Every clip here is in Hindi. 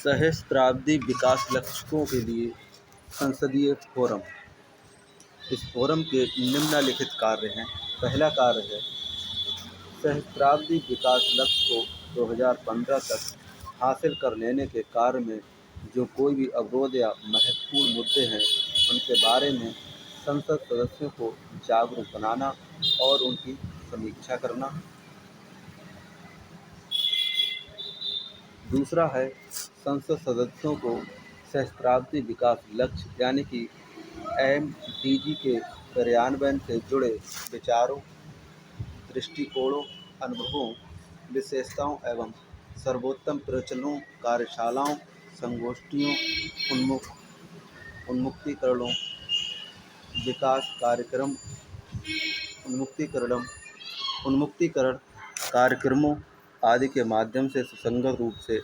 सहस्त्राब्दी विकास लक्ष्यों के लिए संसदीय फोरम। इस फोरम के निम्नलिखित कार्य हैं। पहला कार्य है सहस्त्राब्दी विकास लक्ष्य को 2015 तक हासिल कर लेने के कार्य में जो कोई भी अवरोध या महत्वपूर्ण मुद्दे हैं उनके बारे में संसद सदस्यों को जागरूक बनाना और उनकी समीक्षा करना। दूसरा है संसद सदस्यों को सहस्त्राब्दी विकास लक्ष्य यानी कि MDG के कार्यान्वयन से जुड़े विचारों, दृष्टिकोणों, अनुभवों, विशेषताओं एवं सर्वोत्तम प्रचलनों, कार्यशालाओं, संगोष्ठियों, उन्मुक्तीकरणों, विकास कार्यक्रम, उन्मुक्तीकरण कार्यक्रमों आदि के माध्यम से सुसंगत रूप से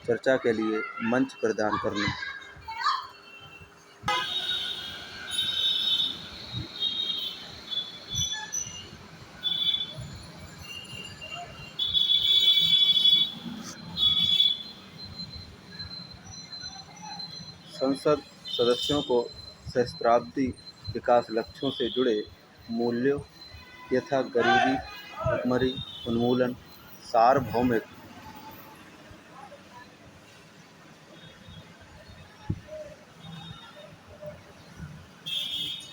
चर्चा के लिए मंच प्रदान करना। संसद सदस्यों को सहस्त्राब्दी विकास लक्ष्यों से जुड़े मूल्यों यथा गरीबी, भुखमरी उन्मूलन, सार्वभौमिक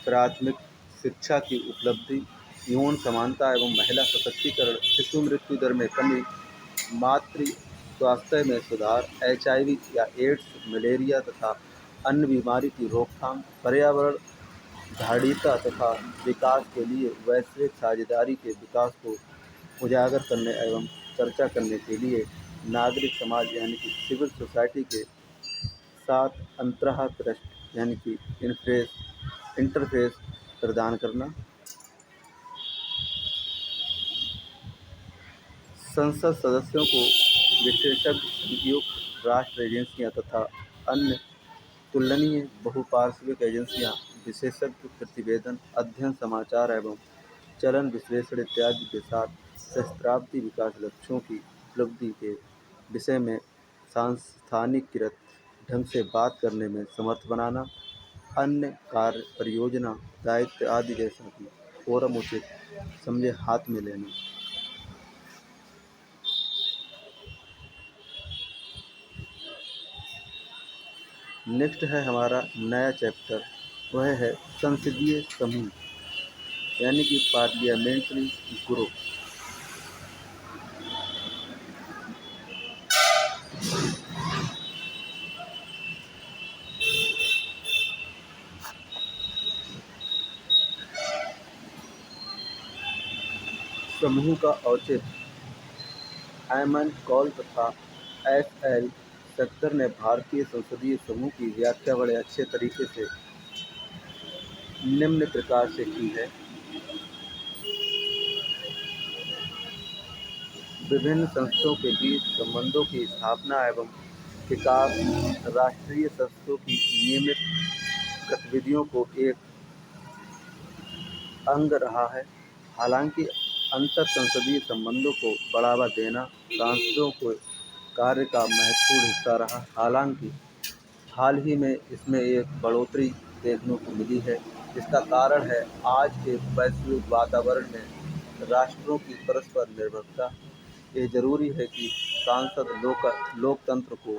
प्राथमिक शिक्षा की उपलब्धि, यौन समानता एवं महिला सशक्तिकरण, शिशु मृत्यु दर में कमी, मातृ स्वास्थ्य में सुधार, HIV या एड्स, मलेरिया तथा अन्य बीमारी की रोकथाम, पर्यावरण धारिता तथा विकास के लिए वैश्विक साझेदारी के विकास को उजागर करने एवं चर्चा करने के लिए नागरिक समाज यानी कि सिविल सोसाइटी के साथ अंतर्दृष्टि यानी कि इंटरफेस प्रदान करना। संसद सदस्यों को विशेषज्ञ संयुक्त राष्ट्र एजेंसियां तथा अन्य तुलनीय बहुपार्श्विक एजेंसियां विशेषज्ञ प्रतिवेदन, अध्ययन, समाचार एवं चलन विश्लेषण इत्यादि के साथ सहस्त्राब्दी विकास लक्ष्यों की उपलब्धि के विषय में सांस्थानिकीकृत ढंग से बात करने में समर्थ बनाना। अन्य कार्य, परियोजना, दायित्व आदि जैसा कि फोरम उचित समझे हाथ में लेना। नेक्स्ट है हमारा नया चैप्टर, वह है संसदीय समूह यानी कि पार्लियामेंट्री ग्रुप। समूह का औचित्य एमन कॉल तथा SL सक्तर ने भारतीय संसदीय समूह की व्याख्या बड़े अच्छे तरीके से निम्न प्रकार से की है। विभिन्न संस्थाओं के बीच संबंधों की स्थापना एवं विकास राष्ट्रीय संस्थाओं की नियमित गतिविधियों को एक अंग रहा है। हालांकि अंतर संसदीय संबंधों को बढ़ावा देना सांसदों के कार्य का महत्वपूर्ण हिस्सा रहा। हालांकि हाल ही में इसमें एक बढ़ोतरी देखने को मिली है, जिसका कारण है आज के वैश्विक वातावरण में राष्ट्रों की परस्पर निर्भरता। ये जरूरी है कि सांसद लोकतंत्र को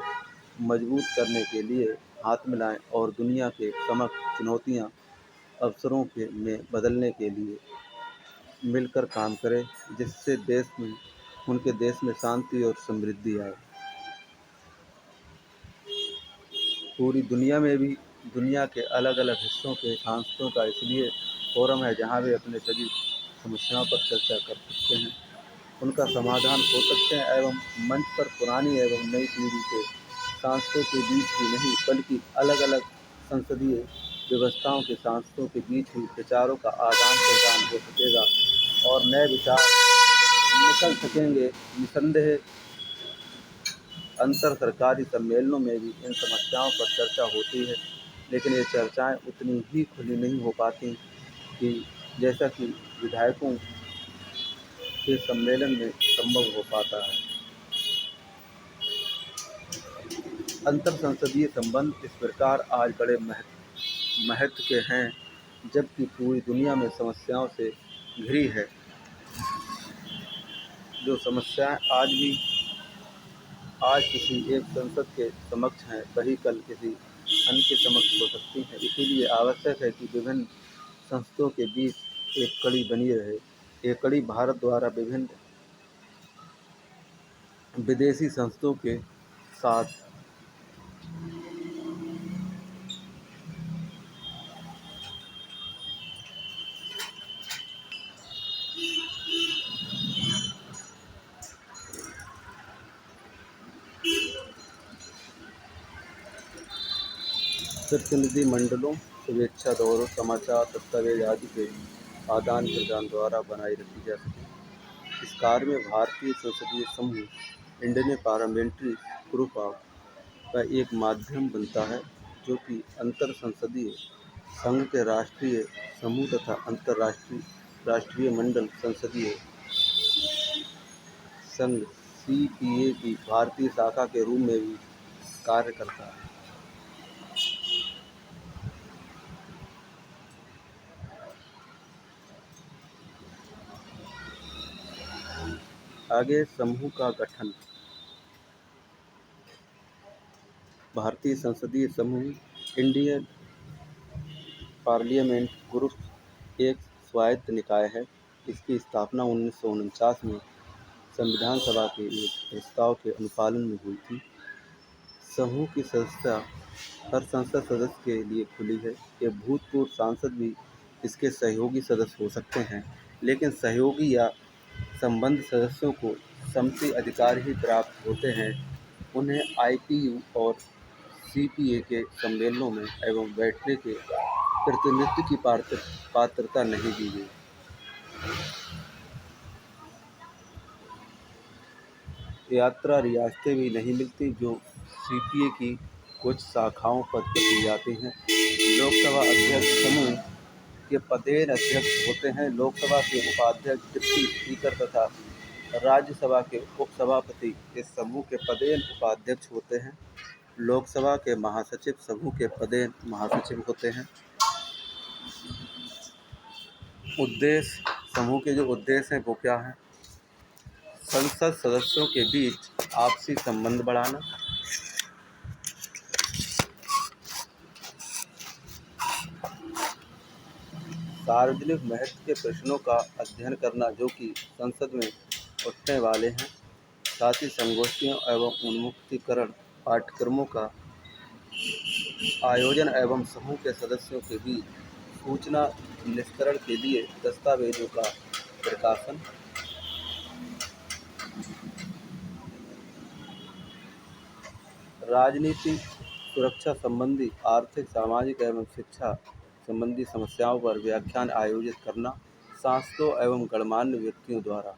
मजबूत करने के लिए हाथ मिलाएं और दुनिया के समक्ष चुनौतियां अवसरों में बदलने के लिए मिलकर काम करें, जिससे उनके देश में शांति और समृद्धि आए। पूरी दुनिया में भी दुनिया के अलग अलग हिस्सों के सांसदों का इसलिए फोरम है जहां वे अपने सभी समस्याओं पर चर्चा कर सकते हैं, उनका समाधान हो सकते हैं एवं मंच पर पुरानी एवं नई पीढ़ी के सांसदों के बीच ही नहीं बल्कि अलग अलग संसदीय व्यवस्थाओं के सांसदों के बीच भी विचारों का आदान प्रदान हो सकेगा और नए विचार निकल सकेंगे। निसंदेह अंतर सरकारी सम्मेलनों में भी इन समस्याओं पर चर्चा होती है, लेकिन ये चर्चाएं उतनी ही खुली नहीं हो पाती कि जैसा कि विधायकों के सम्मेलन में संभव हो पाता है। अंतर संसदीय संबंध इस प्रकार आज बड़े महत्व के हैं, जबकि पूरी दुनिया में समस्याओं से घिरी है। जो समस्याएं आज किसी एक संसद के समक्ष हैं, वही कल किसी अन्य के समक्ष हो सकती हैं। इसीलिए आवश्यक है कि विभिन्न संसदों के बीच एक कड़ी बनी रहे। ये कड़ी भारत द्वारा विभिन्न विदेशी संसदों के साथ प्रतिनिधिमंडलों, शुभेच्छा दौरों, समाचार, दस्तावेज आदि के आदान प्रदान द्वारा बनाई रखी जा सके। इस कार्य में भारतीय संसदीय समूह इंडियन पार्लियामेंट्री ग्रुप का एक माध्यम बनता है, जो कि अंतर संसदीय संघ के राष्ट्रीय समूह तथा राष्ट्रीय मंडल संसदीय संघ (CPA) की भारतीय शाखा के रूप में भी कार्य करता है। आगे समूह का गठन। भारतीय संसदीय समूह इंडियन पार्लियामेंट ग्रुप एक स्वायत्त निकाय है। इसकी स्थापना 1949 में संविधान सभा के एक प्रस्ताव के अनुपालन में हुई थी। समूह की सदस्यता हर संसद सदस्य के लिए खुली है। ये भूतपूर्व सांसद भी इसके सहयोगी सदस्य हो सकते हैं, लेकिन सहयोगी या संबद्ध सदस्यों को सम्मति अधिकार ही प्राप्त होते हैं। उन्हें IPU और CPA के सम्मेलनों में एवं बैठने के प्रतिनिधित्व की पात्रता नहीं दी गई। यात्रा रियासतें भी नहीं मिलती, जो CPA की कुछ शाखाओं पर दी जाती हैं। लोकसभा अध्यक्ष समूह के पदेन अध्यक्ष होते हैं। लोकसभा के उपाध्यक्ष डिप्टी स्पीकर तथा राज्यसभा के उपसभापति इस समूह के पदेन उपाध्यक्ष होते हैं। लोकसभा के महासचिव समूह के पदेन महासचिव होते हैं। उद्देश्य समूह के जो उद्देश्य हैं वो क्या हैं? संसद सदस्यों के बीच आपसी संबंध बढ़ाना, सार्वजनिक महत्व के प्रश्नों का अध्ययन करना जो कि संसद में उठने वाले हैं, साथ ही संगोष्ठियों एवं उन्मुक्तीकरण पाठ्यक्रमों का आयोजन एवं समूह के सदस्यों के बीच सूचना निस्तारण के लिए दस्तावेजों का प्रकाशन, राजनीति, सुरक्षा संबंधी, आर्थिक, सामाजिक एवं शिक्षा संबंधी समस्याओं पर व्याख्यान आयोजित करना, सांसदों एवं गणमान्य व्यक्तियों द्वारा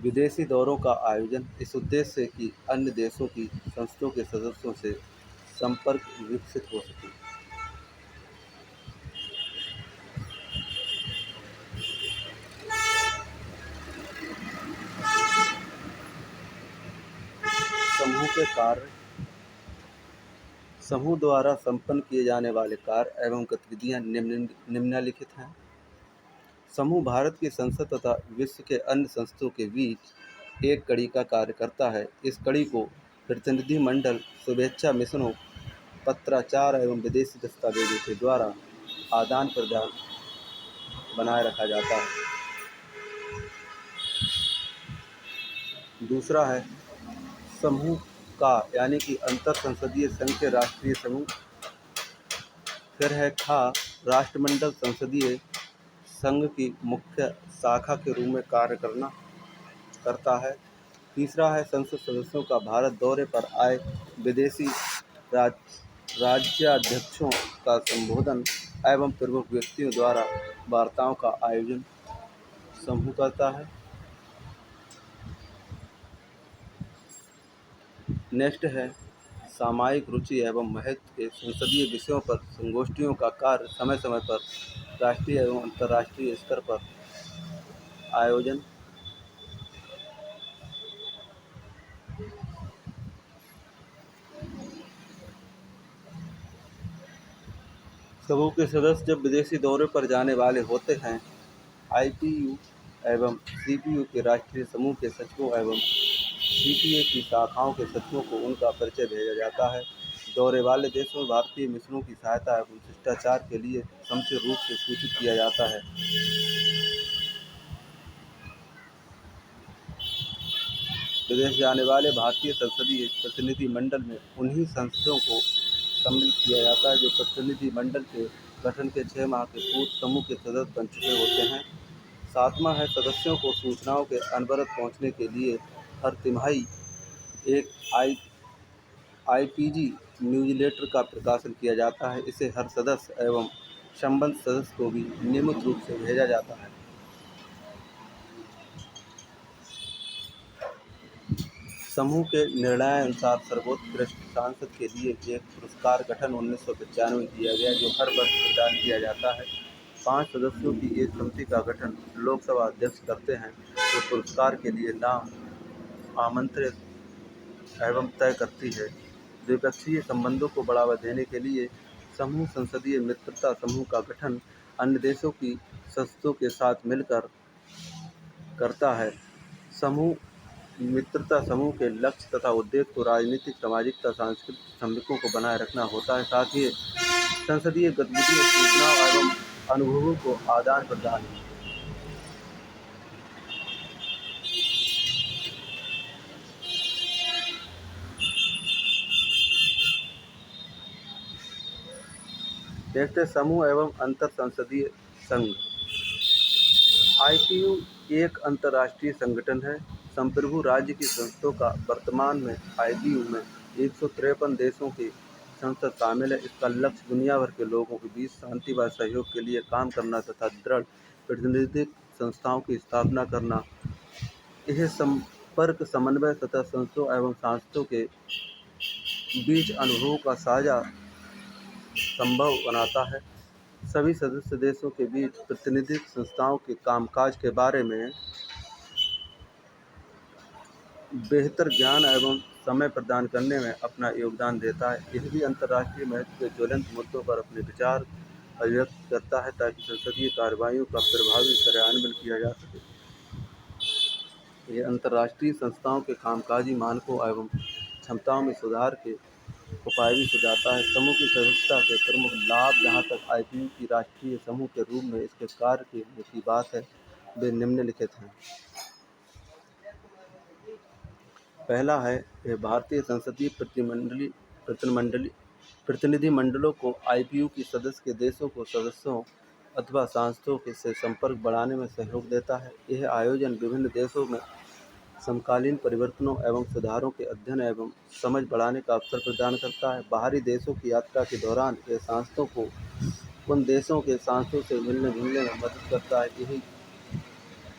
विदेशी दौरों का आयोजन इस उद्देश्य से कि अन्य देशों की संसदों के सदस्यों से संपर्क विकसित हो सके। समूह के कार्य। समूह द्वारा संपन्न किए जाने वाले कार्य एवं गतिविधियां निम्नलिखित हैं। समूह भारत की संसद तथा विश्व के अन्य संस्थाओं के बीच एक कड़ी का कार्य करता है। इस कड़ी को प्रतिनिधिमंडल, शुभेच्छा मिशनों, पत्राचार एवं विदेशी दस्तावेजों के द्वारा आदान प्रदान बनाए रखा जाता है। दूसरा है समूह का यानी कि अंतर संसदीय संघ के राष्ट्रीय समूह। फिर है खा राष्ट्रमंडल संसदीय संघ की मुख्य शाखा के रूप में कार्य करता है। तीसरा है संसद सदस्यों का भारत दौरे पर आए विदेशी राज्याध्यक्षों का संबोधन एवं प्रमुख व्यक्तियों द्वारा वार्ताओं का आयोजन समूह करता है। नेक्स्ट है सामायिक रुचि एवं महत्व के संसदीय विषयों पर संगोष्ठियों का कार्य समय समय पर राष्ट्रीय एवं अंतर्राष्ट्रीय स्तर पर आयोजन। समूह के सदस्य जब विदेशी दौरे पर जाने वाले होते हैं, आईपीयू एवं सीपीयू के राष्ट्रीय समूह के सचिवों एवं सीपीए की शाखाओं के सचिवों को उनका परिचय भेजा जाता है। दौरे वाले देशों में भारतीय मिशनों की सहायता एवं शिष्टाचार के लिए समुचित रूप से सूचित किया जाता है। विदेश जाने वाले भारतीय संसदीय प्रतिनिधिमंडल में उन्हीं सांसदों को सम्मिलित किया जाता है जो प्रतिनिधिमंडल के गठन के 6 माह के पूर्व समूह के सदस्य बन चुके होते हैं। 7वां है, सदस्यों को सूचनाओं के अनवरत पहुंचने के लिए हर तिमाही एक आईपीजी न्यूज़लेटर का प्रकाशन किया जाता है। इसे हर सदस्य एवं संबद्ध सदस्य को भी नियमित रूप से भेजा जाता है। समूह के निर्णयानुसार सर्वोत्कृष्ट सांसद के लिए एक पुरस्कार गठन 1995 में किया गया, जो हर वर्ष प्रदान किया जाता है। 5 सदस्यों की एक समिति का गठन लोकसभा अध्यक्ष करते हैं, जो पुरस्कार के लिए नाम आमंत्रित एवं तय करती है। द्विपक्षीय संबंधों को बढ़ावा देने के लिए समूह संसदीय मित्रता समूह का गठन अन्य देशों की संसदों के साथ मिलकर करता है। समूह मित्रता समूह के लक्ष्य तथा उद्देश्य को राजनीतिक, सामाजिक तथा सांस्कृतिक संपर्कों को बनाए रखना होता है, साथ ही संसदीय गतिविधियों, सूचनाओं एवं अनुभवों को आदान प्रदान। देखते समूह एवं अंतर संसदीय संघ। आईपीयू एक अंतर्राष्ट्रीय संगठन है। संप्रभु राज्य की संसदों का वर्तमान में आईपीयू में 153 देशों की संसद शामिल है। इसका लक्ष्य दुनिया भर के लोगों के बीच शांति व सहयोग के लिए काम करना तथा दृढ़ प्रतिनिधित्व संस्थाओं की स्थापना करना। यह संपर्क, समन्वय तथा संसदों एवं सांसदों के बीच अनुभवों का साझा संभव बनाता है। सभी सदस्य देशों के बीच प्रतिनिधित्व संस्थाओं के कामकाज के बारे में बेहतर ज्ञान एवं समय प्रदान करने में अपना योगदान देता है। यह भी अंतर्राष्ट्रीय महत्व के ज्वलंत मुद्दों पर अपने विचार अभिव्यक्त करता है, ताकि संसदीय कार्रवाइयों का प्रभावी कार्यान्वयन किया जा सके। यह अंतर्राष्ट्रीय संस्थाओं के कामकाजी मानकों एवं क्षमताओं में सुधार के उपाय भी सुझाता है। समूह की सदस्यता के प्रमुख लाभ, जहाँ तक आईपीयू की राष्ट्रीय समूह के रूप में इसके कार्य की बात है, वे निम्नलिखित हैं। पहला है, यह भारतीय संसदीय प्रतिनिधिमंडलों को आईपीयू की सदस्य के देशों को सदस्यों अथवा सांसदों से संपर्क बढ़ाने में सहयोग देता है। यह आयोजन विभिन्न देशों में समकालीन परिवर्तनों एवं सुधारों के अध्ययन एवं समझ बढ़ाने का अवसर प्रदान करता है। बाहरी देशों की यात्रा के दौरान यह सांसदों को उन देशों के सांसदों से मिलने जुलने में मदद करता है। यही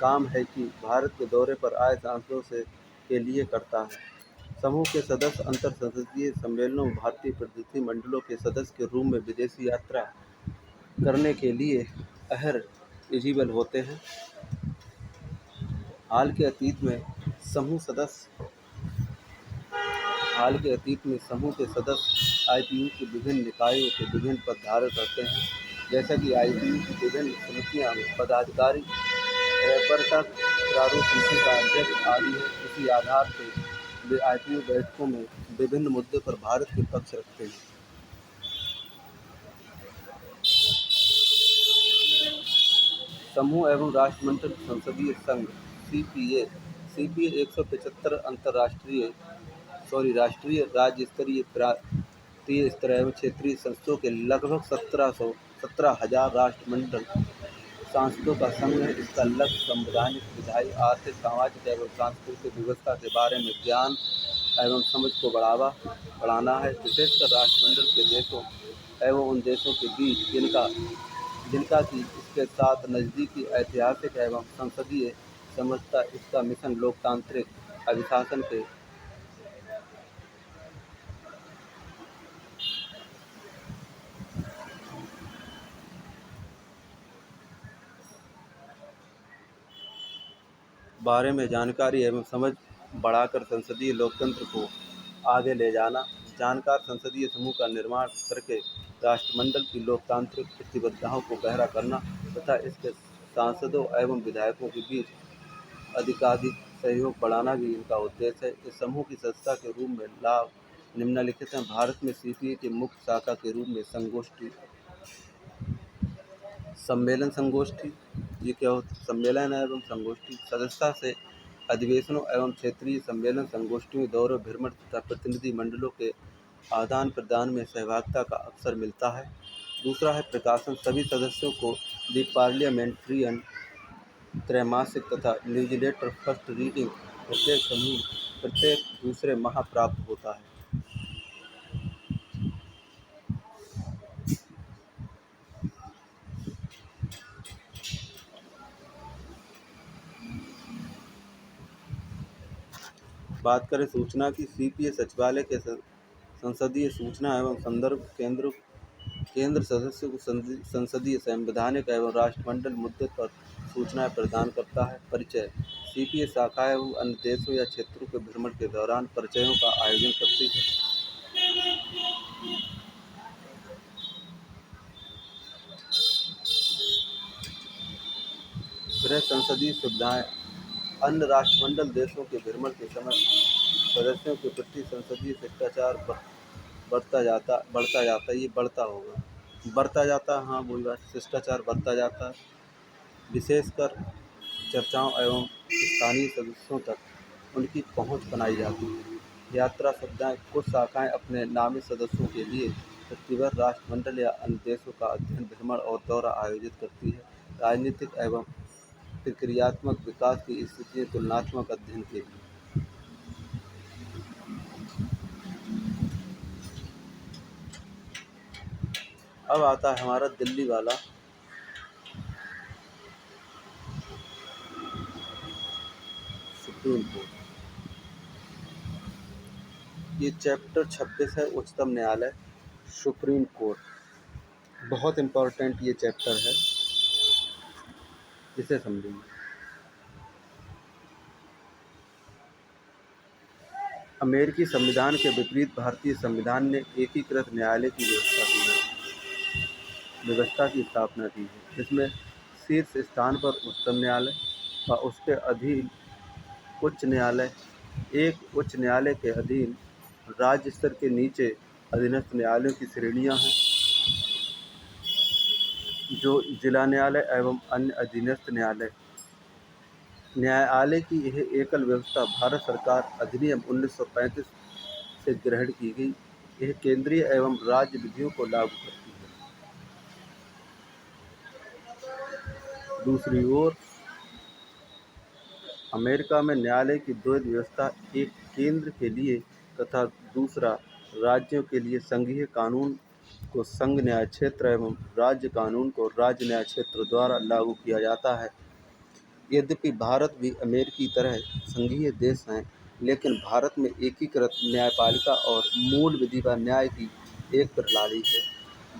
काम है कि भारत के दौरे पर आए सांसदों के लिए करता है। समूह के सदस्य अंतर संसदीय सम्मेलनों में भारतीय प्रतिनिधिमंडलों के सदस्य के रूप में विदेशी यात्रा करने के लिए एलिजिबल होते हैं। हाल के अतीत में समूह के सदस्य आईपीयू के विभिन्न निकायों के विभिन्न पद धारण करते हैं, जैसा कि आईपीयू की विभिन्न समितियां में पदाधिकारी, रैपरटक, प्रारूप समिति का अध्यक्ष आदि है। इसी आधार से वे आईपीयू बैठकों में विभिन्न मुद्दों पर भारत के पक्ष रखते हैं। समूह एवं राष्ट्रमंडल संसदीय संघ सीपीए 175 राष्ट्रीय, राज्य स्तरीय, प्रांतीय स्तर एवं क्षेत्रीय संसदों के लगभग 17,000 राष्ट्रमंडल सांसदों का संघ है। इसका लक्ष्य संवैधानिक, विधायी, आर्थिक, सामाजिक एवं सांस्कृतिक व्यवस्था के बारे में ज्ञान एवं समझ को बढ़ाना है, विशेषकर राष्ट्रमंडल के देशों एवं उन देशों के बीच जिनका की इसके साथ नज़दीकी ऐतिहासिक एवं संसदीय समझता। इसका मिशन लोकतांत्रिक अभिशासन के बारे में जानकारी एवं समझ बढ़ाकर संसदीय लोकतंत्र को आगे ले जाना। जानकार संसदीय समूह का निर्माण करके राष्ट्रमंडल की लोकतांत्रिक प्रतिबद्धताओं को गहरा करना तथा इसके सांसदों एवं विधायकों के बीच अधिकाधिक सहयोग बढ़ाना भी इनका उद्देश्य है। इस समूह की सदस्यता के रूप में लाभ निम्नलिखित हैं। भारत में सीपीए की मुख्य शाखा के रूप में संगोष्ठी, सम्मेलन संगोष्ठी, ये क्या होता है? सम्मेलन एवं संगोष्ठी सदस्यता से अधिवेशनों एवं क्षेत्रीय सम्मेलन संगोष्ठियों, दौरों, भ्रमण तथा प्रतिनिधि मंडलों के आदान प्रदान में सहभागिता का अवसर मिलता है। दूसरा है प्रकाशन, सभी सदस्यों को द पार्लियामेंट्रियन त्रैमासिक तथा न्यूज़लेटर फर्स्ट रीडिंग प्रत्येक दूसरे माह प्राप्त होता है। बात करें सूचना की, सीपीए सचिवालय के संसदीय सूचना एवं संदर्भ केंद्र सदस्यों को संसदीय, संवैधानिक एवं राष्ट्रमंडल मुद्दे पर सूचनाएं प्रदान करता है। परिचय, सीपीए शाखाएं एवं अन्य देशों या क्षेत्रों के भ्रमण के दौरान परिचयों का आयोजन करती है। गृह संसदीय सुविधाएं, अन्य राष्ट्रमंडल देशों के भ्रमण के समय सदस्यों के प्रति संसदीय शिष्टाचार शिष्टाचार बढ़ता जाता है। विशेषकर चर्चाओं एवं स्थानीय सदस्यों तक उनकी पहुंच बनाई जाती है। यात्रा सुविधाएं, कुछ शाखाएं अपने नामित सदस्यों के लिए प्रतिवर्ष राष्ट्रमंडल या अन्य देशों का अध्ययन, भ्रमण और दौरा आयोजित करती है। राजनीतिक एवं प्रक्रियात्मक विकास की स्थितियां, तुलनात्मक अध्ययन के लिए। अब आता है हमारा दिल्ली वाला सुप्रीम कोर्ट। ये चैप्टर 26 है, उच्चतम न्यायालय सुप्रीम कोर्ट। बहुत इम्पोर्टेंट ये चैप्टर है, इसे समझेंगे। अमेरिकी संविधान के विपरीत भारतीय संविधान ने एकीकृत न्यायालय की व्यवस्था की स्थापना की है, जिसमें शीर्ष स्थान पर उच्चतम न्यायालय व उसके अधीन उच्च न्यायालय, एक उच्च न्यायालय के अधीन राज्य स्तर के नीचे अधीनस्थ न्यायालयों की श्रेणियां हैं, जो जिला न्यायालय एवं अन्य अधीनस्थ न्यायालय की यह एकल व्यवस्था भारत सरकार अधिनियम 1935 से ग्रहण की गई। यह केंद्रीय एवं राज्य विधियों को लागू करती है। दूसरी ओर अमेरिका में न्यायालय की द्वैध व्यवस्था, एक केंद्र के लिए तथा दूसरा राज्यों के लिए संघीय कानून को संघ न्याय क्षेत्र एवं राज्य कानून को राज्य न्याय क्षेत्र द्वारा लागू किया जाता है। यद्यपि भारत भी अमेरिकी तरह संघीय देश है, लेकिन भारत में एकीकृत न्यायपालिका और मूल विधि व न्याय की एक प्रणाली है।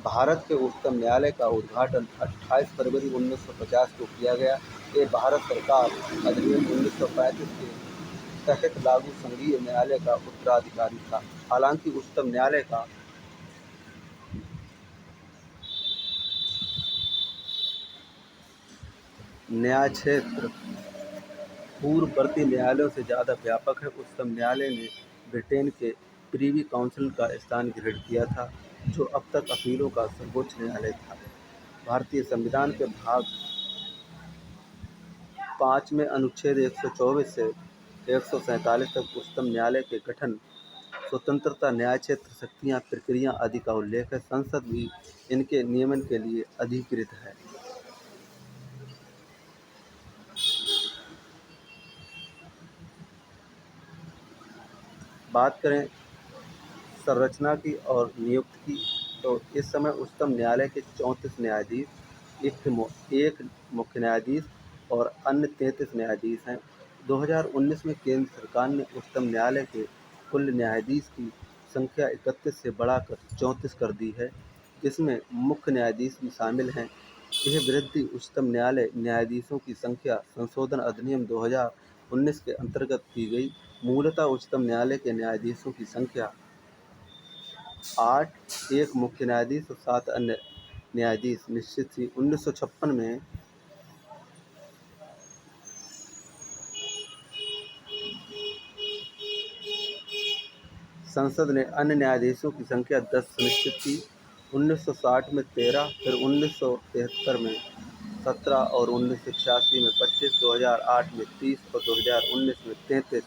भारत के उच्चतम न्यायालय का उद्घाटन 28 फरवरी 1950 को किया गया। ये भारत सरकार अधिनियम 1935 के तहत लागू संघीय न्यायालय का उत्तराधिकारी था। हालांकि उच्चतम न्यायालय का न्याय क्षेत्र पूर्ववर्ती न्यायालयों से ज़्यादा व्यापक है। उच्चतम न्यायालय ने ब्रिटेन के प्रीवी काउंसिल का स्थान ग्रहण किया था, जो अब तक अपीलों का सर्वोच्च न्यायालय था। भारतीय संविधान के भाग 5 में अनुच्छेद 124 से 147 तक उच्चतम न्यायालय के गठन, स्वतंत्रता, न्याय क्षेत्र, शक्तियाँ, प्रक्रिया आदि का उल्लेख है। संसद भी इनके नियमन के लिए अधिकृत है। बात करें संरचना की और नियुक्ति की, तो इस समय उच्चतम न्यायालय के 34 न्यायाधीश, एक मुख्य न्यायाधीश और अन्य 33 न्यायाधीश हैं। 2019 में केंद्र सरकार ने उच्चतम न्यायालय के कुल न्यायाधीश की संख्या 31 से बढ़ाकर 34 कर दी है, जिसमें मुख्य न्यायाधीश भी शामिल हैं। यह वृद्धि उच्चतम न्यायालय न्यायाधीशों की संख्या संशोधन अधिनियम 2019 के अंतर्गत की गई। मूलतः उच्चतम न्यायालय के न्यायाधीशों की संख्या 8 एक मुख्य न्यायाधीश और 7 अन्य न्यायाधीश निश्चित थी। 1956 में संसद ने अन्य न्यायाधीशों की संख्या 10 सुनिश्चित की। 1960 में 13, फिर 1973 में 17 और 1986 में 25, 2008 में 30 और 2019 में 33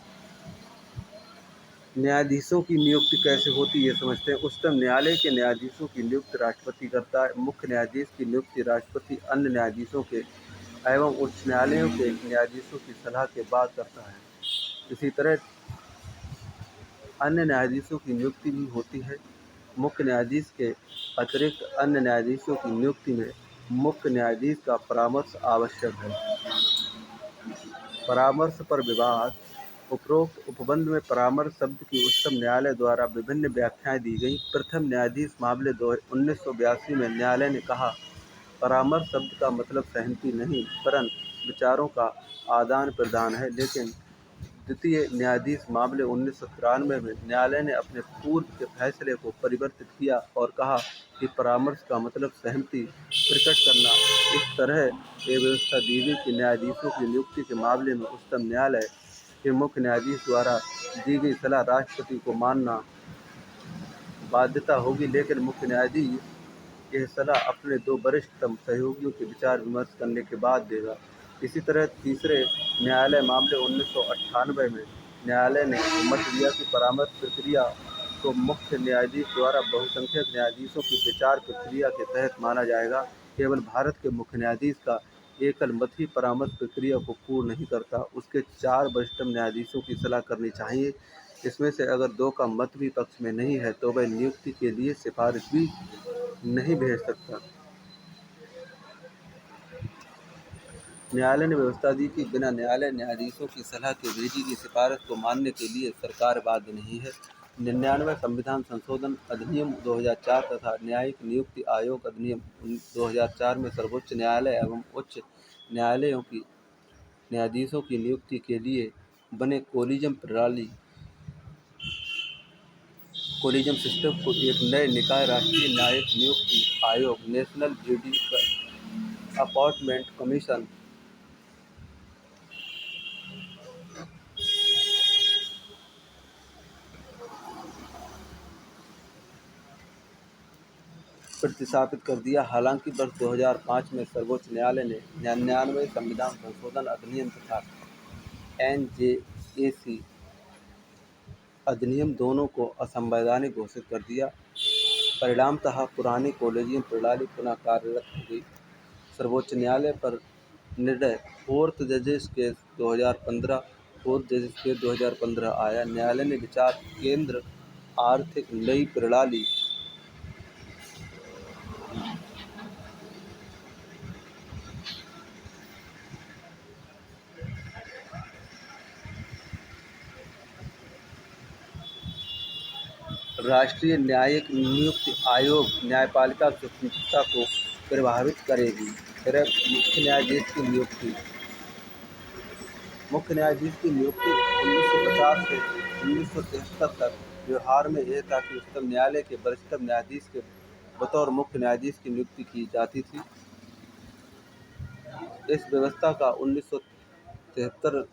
न्यायाधीशों की नियुक्ति कैसे होती है समझते हैं। उच्चतम न्यायालय के न्यायाधीशों की नियुक्ति राष्ट्रपति करता है। मुख्य न्यायाधीश की नियुक्ति राष्ट्रपति अन्य न्यायाधीशों के एवं उच्च न्यायालयों के न्यायाधीशों की सलाह के बाद करता है। इसी तरह अन्य न्यायाधीशों की नियुक्ति भी होती है। मुख्य न्यायाधीश के अतिरिक्त अन्य न्यायाधीशों की नियुक्ति में मुख्य न्यायाधीश का परामर्श आवश्यक है। परामर्श पर विवाद। उपरोक्त उपबंध में परामर्श शब्द की उच्चतम न्यायालय द्वारा विभिन्न व्याख्याएं दी गईं। प्रथम न्यायाधीश मामले 1982 में न्यायालय ने कहा, परामर्श शब्द का मतलब सहमति नहीं परंतु विचारों का आदान प्रदान है। लेकिन द्वितीय न्यायाधीश मामले 1993 में न्यायालय ने अपने पूर्व के फैसले को परिवर्तित किया और कहा कि परामर्श का मतलब सहमति प्रकट करना। इस तरह ये व्यवस्था दी गई कि न्यायाधीशों की नियुक्ति के मामले में उच्चतम न्यायालय के मुख्य न्यायाधीश द्वारा दी गई सलाह राष्ट्रपति को मानना बाध्यता होगी, लेकिन मुख्य न्यायाधीश यह सलाह अपने 2 वरिष्ठतम सहयोगियों के विचार विमर्श करने के बाद देगा। इसी तरह तीसरे न्यायालय मामले 1998 में न्यायालय ने मत दिया कि परामर्श प्रक्रिया को मुख्य न्यायाधीश द्वारा बहुसंख्यक न्यायाधीशों की विचार प्रक्रिया के तहत माना जाएगा। केवल भारत के मुख्य न्यायाधीश का एकल मत ही परामर्श प्रक्रिया को पूर्ण नहीं करता, उसके 4 वरिष्ठतम न्यायाधीशों की सलाह करनी चाहिए। इसमें से अगर 2 का मत भी पक्ष में नहीं है तो वह नियुक्ति के लिए सिफारिश भी नहीं भेज सकता। न्यायालय ने व्यवस्था दी कि बिना न्यायालय न्यायाधीशों की सलाह के भेजी गई सिफारिश को मानने के लिए सरकार बाध्य नहीं है। 99 संविधान संशोधन अधिनियम 2004 तथा न्यायिक नियुक्ति आयोग अधिनियम 2004 में सर्वोच्च न्यायालय एवं उच्च न्यायालयों की न्यायाधीशों की नियुक्ति के लिए बने कोलिजम सिस्टम को एक नए निकाय राष्ट्रीय न्यायिक नियुक्ति आयोग नेशनल जुडिशल अपॉइंटमेंट कमीशन प्रतिस्थापित कर दिया। हालांकि वर्ष 2005 में सर्वोच्च न्यायालय ने 99 संविधान संशोधन अधिनियम तथा NJAC अधिनियम दोनों को असंवैधानिक घोषित कर दिया। परिणामतः पुरानी कोलेजियम प्रणाली पुनः कार्यरत हो गई। सर्वोच्च न्यायालय पर निर्णय फोर्थ जजेस केस 2015 आया। न्यायालय ने विचार केंद्र आर्थिक नई प्रणाली राष्ट्रीय न्यायिक नियुक्ति आयोग न्यायपालिका की स्वतंत्रता को प्रभावित करेगी। फिर मुख्य न्यायाधीश की नियुक्ति। मुख्य न्यायाधीश की नियुक्ति 1950 से 1973 तक व्यवहार में यह था कि उच्चतम न्यायालय के वरिष्ठतम न्यायाधीश के बतौर मुख्य न्यायाधीश की नियुक्ति की जाती थी। इस व्यवस्था का 1973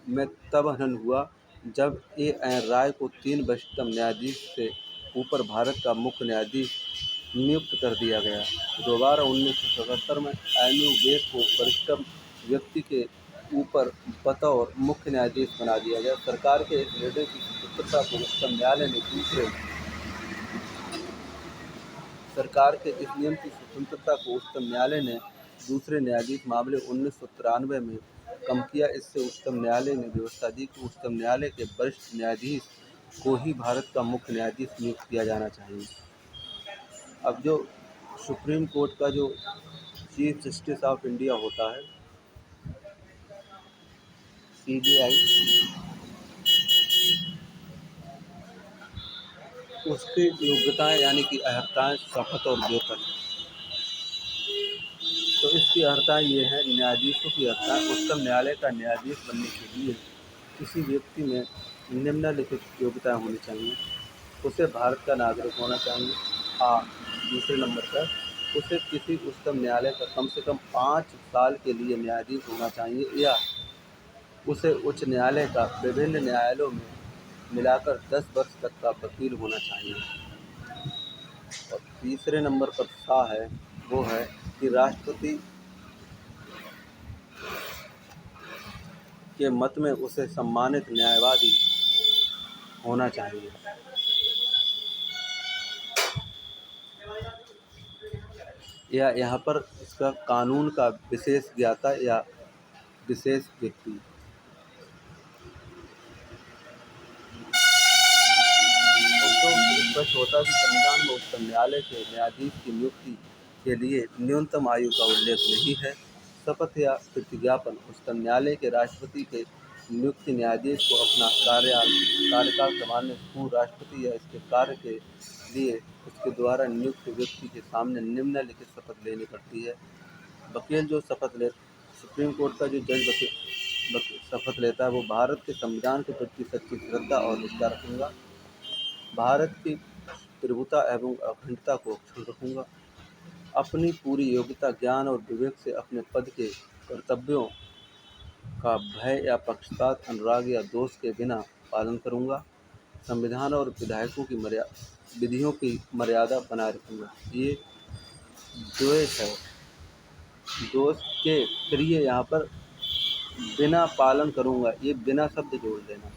में तब हनन हुआ जब A.N. राय को 3 वरिष्ठतम न्यायाधीश से ऊपर भारत का मुख्य न्यायाधीश नियुक्त कर दिया गया। दोबारा 1977 में M.U. बेग को वरिष्ठतम व्यक्ति के ऊपर बतौर मुख्य न्यायाधीश बना दिया गया। सरकार के इस निर्णय की स्वतंत्रता को उच्चतम न्यायालय ने दूसरे न्यायाधीश मामले 1993 में कम किया। इससे उच्चतम न्यायालय ने व्यवस्था दी कि उच्चतम न्यायालय के वरिष्ठ न्यायाधीश को ही भारत का मुख्य न्यायाधीश नियुक्त किया जाना चाहिए। अब जो सुप्रीम कोर्ट का जो चीफ जस्टिस ऑफ इंडिया होता है CJI, उसकी योग्यताएं यानी कि अर्हताएं, शपथ और वेतन। तो इसकी अर्हताएं ये हैं। न्यायाधीशों की अर्हताएं। उच्चतम न्यायालय का न्यायाधीश बनने के लिए किसी व्यक्ति में निम्नलिखित योग्यताएं होनी चाहिए। उसे भारत का नागरिक होना चाहिए। दूसरे नंबर पर उसे किसी उच्चतम न्यायालय का कम से कम 5 साल के लिए न्यायाधीश होना चाहिए, या उसे उच्च न्यायालय का विभिन्न न्यायालयों में मिलाकर 10 वर्ष तक का वकील होना चाहिए। और तीसरे नंबर पर है वो है कि राष्ट्रपति के मत में उसे सम्मानित न्यायवादी होना चाहिए। या यहाँ पर इसका कानून का विशेष ज्ञाता या विशेष व्यक्ति। स्पष्ट होता है कि संविधान में उच्चतम न्यायालय के न्यायाधीश की नियुक्ति के लिए न्यूनतम आयु का उल्लेख नहीं है। शपथ या प्रतिज्ञापन उच्चतम न्यायालय के राष्ट्रपति के नियुक्त न्यायाधीश को अपना कार्यकाल संभालने पूर्व राष्ट्रपति या इसके कार्य के लिए उसके द्वारा नियुक्त व्यक्ति के सामने निम्नलिखित शपथ लेनी पड़ती है। वकील जो सुप्रीम कोर्ट का जो जज शपथ लेता है वो भारत के संविधान के प्रति सच्ची श्रद्धा और निष्ठा रखूंगा, भारत की प्रभुता एवं अखंडता को अक्षुण्ण रखूंगा, अपनी पूरी योग्यता, ज्ञान और विवेक से अपने पद के कर्तव्यों का भय या पक्षपात, अनुराग या दोष के बिना पालन करूंगा, संविधान और विधियों की मर्यादा बनाए रखूंगा। ये द्वेष है, दोष के प्रिय यहाँ पर बिना पालन करूंगा, ये बिना शब्द जोड़ देना।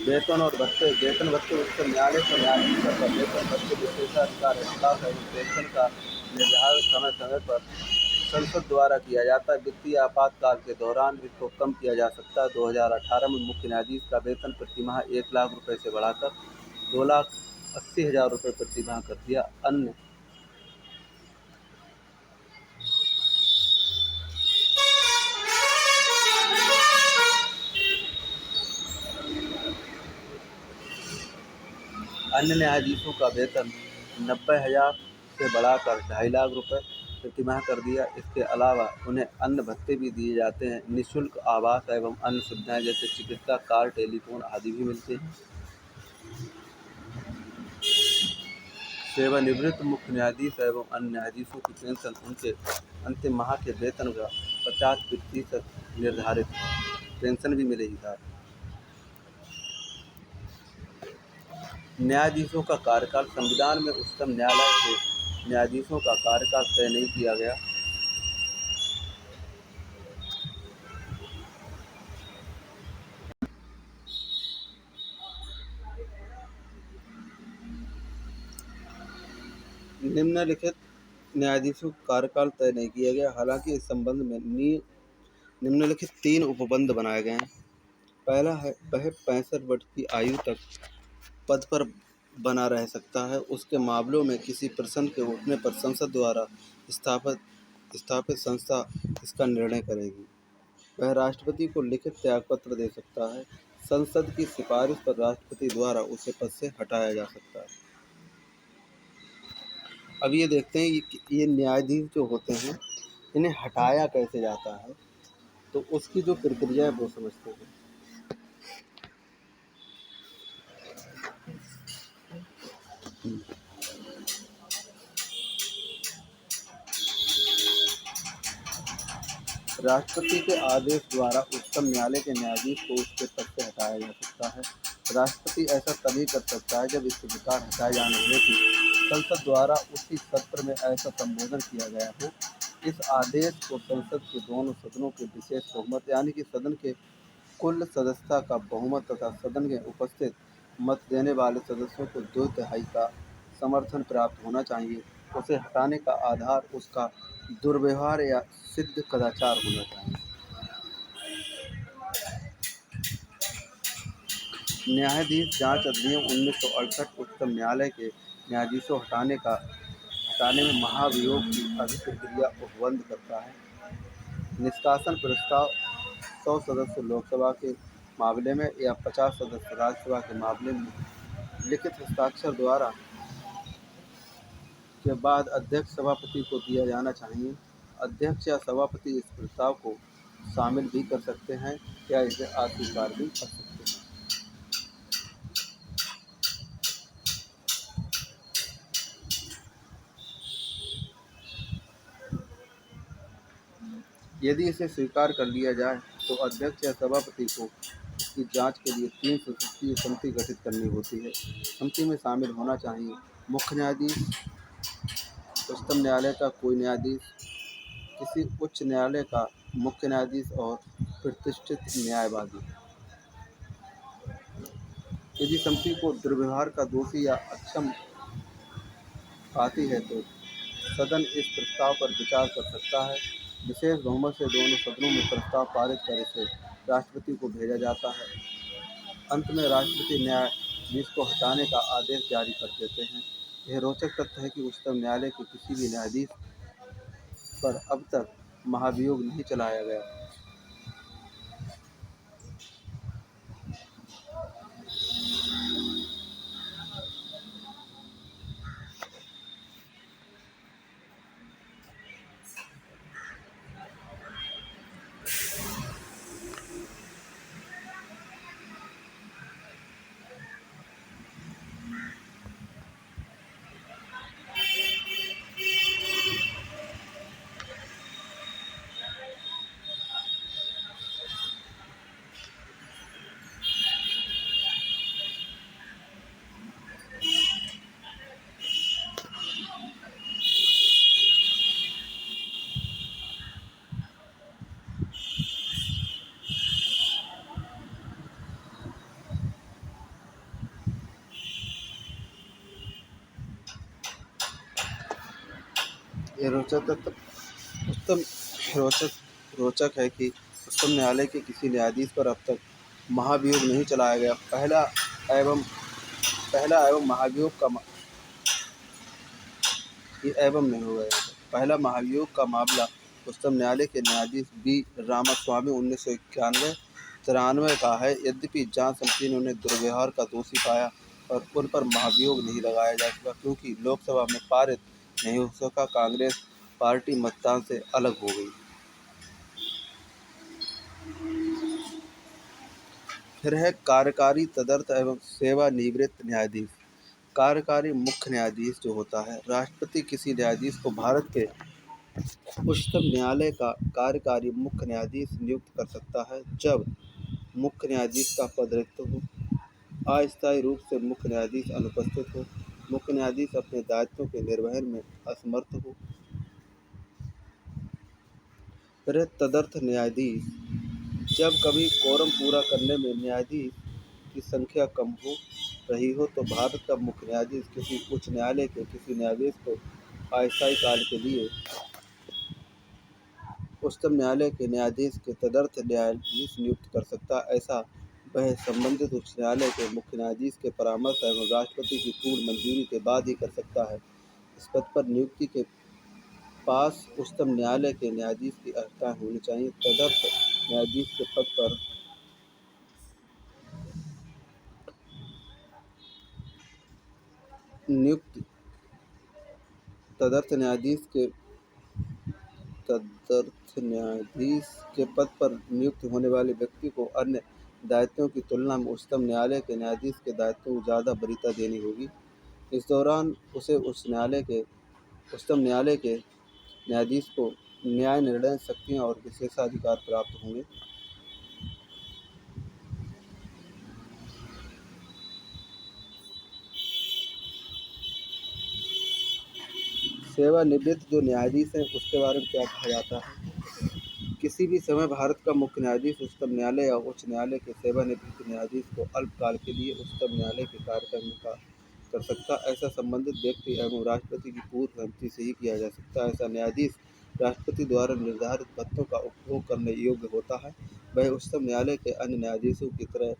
वेतन और भत्ते। वेतन भत्ते उच्चतम न्यायालय के न्यायाधीश का वेतन भत्ते विशेषाधिकार है। स्टाफ एवं पेंशन का निर्धारण समय समय पर संसद द्वारा किया जाता है। वित्तीय आपातकाल के दौरान इसको कम किया जा सकता है। 2018 में मुख्य न्यायाधीश का वेतन प्रति माह 1 लाख रुपये से बढ़ाकर 2,80,000 रुपये प्रति माह कर दिया। अन्य न्यायाधीशों का वेतन 90,000 से बढ़ाकर 2.5 लाख रुपये प्रति माह कर दिया। इसके अलावा उन्हें अन्य भत्ते भी दिए जाते हैं। निःशुल्क आवास एवं अन्य सुविधाएं जैसे चिकित्सा कार्ड, टेलीफोन आदि भी मिलते हैं। सेवानिवृत्त मुख्य न्यायाधीश एवं अन्य न्यायाधीशों की पेंशन उनके अंतिम माह के वेतन का 50% निर्धारित पेंशन भी मिलेगी। न्यायाधीशों का कार्यकाल। संविधान में उच्चतम न्यायालय के न्यायाधीशों का कार्यकाल तय नहीं किया गया। निम्नलिखित न्यायाधीशों का कार्यकाल तय नहीं किया गया। हालांकि इस संबंध में निम्नलिखित 3 उपबंध बनाए गए हैं। पहला है वह 65 वर्ष की आयु तक पद पर बना रह सकता है। उसके मामलों में किसी प्रश्न के उठने पर संसद द्वारा स्थापित संस्था इसका निर्णय करेगी। वह राष्ट्रपति को लिखित त्यागपत्र दे सकता है। संसद की सिफारिश पर राष्ट्रपति द्वारा उसे पद से हटाया जा सकता है। अब ये देखते हैं ये न्यायाधीश जो होते हैं इन्हें हटाया कैसे जाता है, तो उसकी जो प्रक्रिया है वो समझते हैं। राष्ट्रपति के आदेश द्वारा उच्चतम न्यायालय के न्यायाधीश को उसके पद से हटाया जा सकता है। राष्ट्रपति ऐसा तभी कर सकता है जब इस प्रकार हटाए जाने हेतु संसद द्वारा उसी सत्र में ऐसा संबोधन किया गया हो। इस आदेश को संसद के दोनों सदनों के विशेष बहुमत यानी कि सदन के कुल सदस्यता का बहुमत तथा सदन में उपस्थित मत देने वाले सदस्यों को 2/3 का समर्थन प्राप्त होना चाहिए। उसे हटाने का आधार उसका दुर्व्यवहार या सिद्ध कदाचार होना चाहिए। न्यायाधीश जांच अधिनियम 1968 उच्चतम न्यायालय के न्यायाधीशों हटाने में महाभियोग की अभिप्रक्रिया उपबंध करता है। निष्कासन प्रस्ताव 100 सदस्य लोकसभा के मामले में या 50 सदस्य राज्यसभा के मामले में लिखित हस्ताक्षर द्वारा के बाद अध्यक्ष सभापति को दिया जाना चाहिए। अध्यक्ष या सभापति इस प्रस्ताव को शामिल भी कर सकते हैं या इसे अस्वीकार भी कर सकते हैं। यदि इसे स्वीकार कर लिया जाए तो अध्यक्ष या सभापति को इसकी जांच के लिए 3 सदस्यीय समिति गठित करनी होती है। समिति में शामिल होना चाहिए मुख्य न्यायाधीश, उच्चतम न्यायालय का कोई न्यायाधीश, किसी उच्च न्यायालय का मुख्य न्यायाधीश और प्रतिष्ठित न्यायवादी। यदि समिति को दुर्व्यवहार का दोषी या अक्षम पाती है तो सदन इस प्रस्ताव पर विचार कर सकता है। विशेष बहुमत से दोनों सदनों में प्रस्ताव पारित कर इसे राष्ट्रपति को भेजा जाता है। अंत में राष्ट्रपति न्यायाधीश को हटाने का आदेश जारी कर देते हैं। यह रोचक तथ्य है कि उच्चतम न्यायालय के किसी भी न्यायाधीश पर अब तक महाभियोग नहीं चलाया गया। यह रोचक है कि उच्चतम न्यायालय के किसी न्यायाधीश पर अब तक महाभियोग नहीं चलाया गया। पहला महाभियोग का मामला उच्चतम न्यायालय के न्यायाधीश बी रामास्वामी 1991-93 का है। यद्यपि जांच समिति ने उन्हें दुर्व्यवहार का दोषी पाया और उन पर महाभियोग नहीं लगाया जा सका क्योंकि लोकसभा में पारित नहीं हो सका। कांग्रेस पार्टी मतदान से अलग हो गई। फिर है कार्यकारी, तदर्थ एवं सेवानिवृत्त न्यायाधीश। कार्यकारी मुख्य न्यायाधीश जो होता है, राष्ट्रपति किसी न्यायाधीश को भारत के उच्चतम न्यायालय का कार्यकारी मुख्य न्यायाधीश नियुक्त कर सकता है जब मुख्य न्यायाधीश का पद रिक्त हो, अस्थायी रूप से मुख्य न्यायाधीश अनुपस्थित हो, मुख्य न्यायाधीश अपने दायित्वों के निर्वहन में असमर्थ हो। फिर तदर्थ न्यायाधीश, जब कभी कोरम पूरा करने में न्यायाधीश की संख्या कम हो रही हो तो भारत का मुख्य न्यायाधीश किसी उच्च न्यायालय के किसी न्यायाधीश को अस्थायी काल के लिए उच्चतम न्यायालय के न्यायाधीश के तदर्थ न्यायाधीश नियुक्त कर सकता है। ऐसा वह संबंधित उच्च न्यायालय के मुख्य न्यायाधीश के परामर्श एवं राष्ट्रपति की पूर्ण मंजूरी के बाद ही कर सकता है। इस पद पर नियुक्ति के पास उच्चतम न्यायालय के न्यायाधीश की अर्हता होनी चाहिए। तदर्थ न्यायाधीश के पद पर नियुक्त तदर्थ न्यायाधीश के पद पर नियुक्त होने वाले व्यक्ति को अन्य दायित्वों की तुलना में उच्चतम न्यायालय के न्यायाधीश के दायित्वों को ज़्यादा वरीयता देनी होगी। इस दौरान उसे उच्चतम न्यायालय के न्यायाधीश को न्याय निर्णय शक्तियाँ और विशेषाधिकार प्राप्त होंगे। सेवानिवृत्त जो न्यायाधीश हैं उसके बारे में क्या कहा जाता है। किसी भी समय भारत का मुख्य न्यायाधीश उच्चतम न्यायालय या उच्च न्यायालय के सेवानिवृत्त न्यायाधीश को अल्पकाल के लिए उच्चतम न्यायालय के कार्यक्रम में कर सकता। ऐसा संबंधित व्यक्ति एवं राष्ट्रपति की पूर्व सहमति से ही किया जा सकता है। ऐसा न्यायाधीश राष्ट्रपति द्वारा निर्धारित भत्तों का उपभोग करने योग्य होता है। वह उच्चतम न्यायालय के अन्य न्यायाधीशों की तरह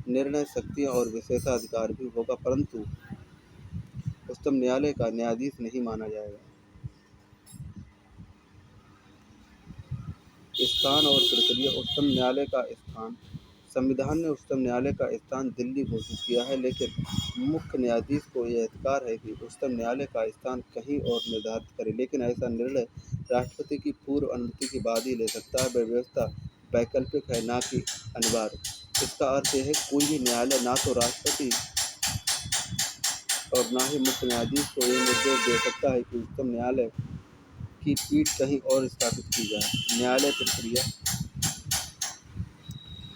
निर्णय शक्तियाँ और विशेषाधिकार भी होगा, परंतु उच्चतम न्यायालय का न्यायाधीश नहीं माना जाएगा। स्थान और प्रक्रिया। उच्चतम न्यायालय का स्थान संविधान ने उच्चतम न्यायालय का स्थान दिल्ली घोषित किया है, लेकिन मुख्य न्यायाधीश को यह अधिकार है कि उच्चतम न्यायालय का स्थान कहीं और निर्धारित करे, लेकिन ऐसा निर्णय राष्ट्रपति की पूर्व अनुमति के बाद ही ले सकता है। वह व्यवस्था वैकल्पिक है, न कि अनिवार्य। इसका अर्थ यह है कि कोई भी न्यायालय न तो राष्ट्रपति और न ही मुख्य न्यायाधीश को यह निर्देश दे सकता है कि उच्चतम न्यायालय की पीठ कहीं और स्थापित की जाए।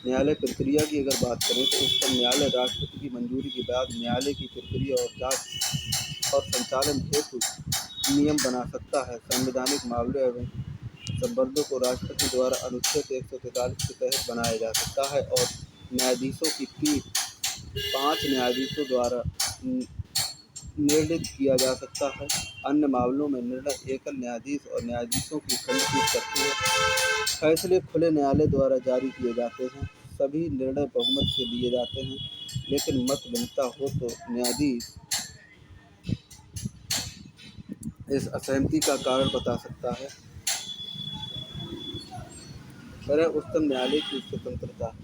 न्यायालय प्रक्रिया की अगर बात करें तो उच्चतम न्यायालय राष्ट्रपति की मंजूरी के बाद न्यायालय की प्रक्रिया और जांच और संचालन हेतु नियम बना सकता है। संवैधानिक मामलों एवं संबंधों को राष्ट्रपति द्वारा अनुच्छेद 143 के तहत बनाया जा सकता है और न्यायाधीशों की पीठ 5 न्यायाधीशों द्वारा निर्णित किया जा सकता है। अन्य मामलों में निर्णय एकल न्यायाधीश और न्यायाधीशों की खंडपीठ करती है। फैसले खुले न्यायालय द्वारा जारी किए जाते हैं। सभी निर्णय बहुमत से लिए जाते हैं, लेकिन मत भिन्नता हो तो न्यायाधीश इस असहमति का कारण बता सकता है। उच्चतम न्यायालय की स्वतंत्रता।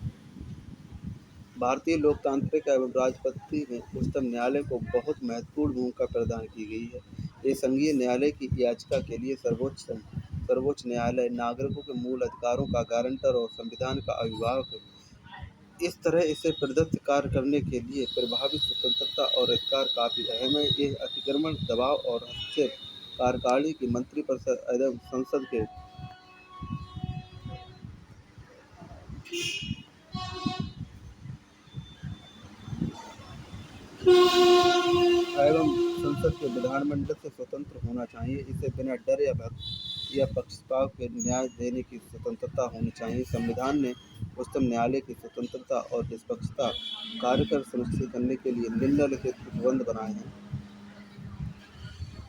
भारतीय लोकतांत्रिक एवं राजपद्धति में उच्चतम न्यायालय को बहुत महत्वपूर्ण भूमिका प्रदान की गई है। ये संघीय न्यायालय की याचिका के लिए सर्वोच्च न्यायालय, नागरिकों के मूल अधिकारों का गारंटर और संविधान का अभिभावक है। इस तरह इसे प्रदत्त कार्य करने के लिए प्रभावी स्वतंत्रता और अधिकार काफी अहम है। ये अतिक्रमण, दबाव और हस्तक्षेप कार्यकारिणी की मंत्रिपरिषद एवं संसद के विधानमंडल से स्वतंत्र होना चाहिए। इसे बिना डर या पक्षपात के न्याय देने की स्वतंत्रता होनी चाहिए। संविधान ने उच्चतम न्यायालय की स्वतंत्रता और निष्पक्षता कार्यकर सुनिश्चित करने के लिए निम्नलिखित प्रबंध बनाए हैं।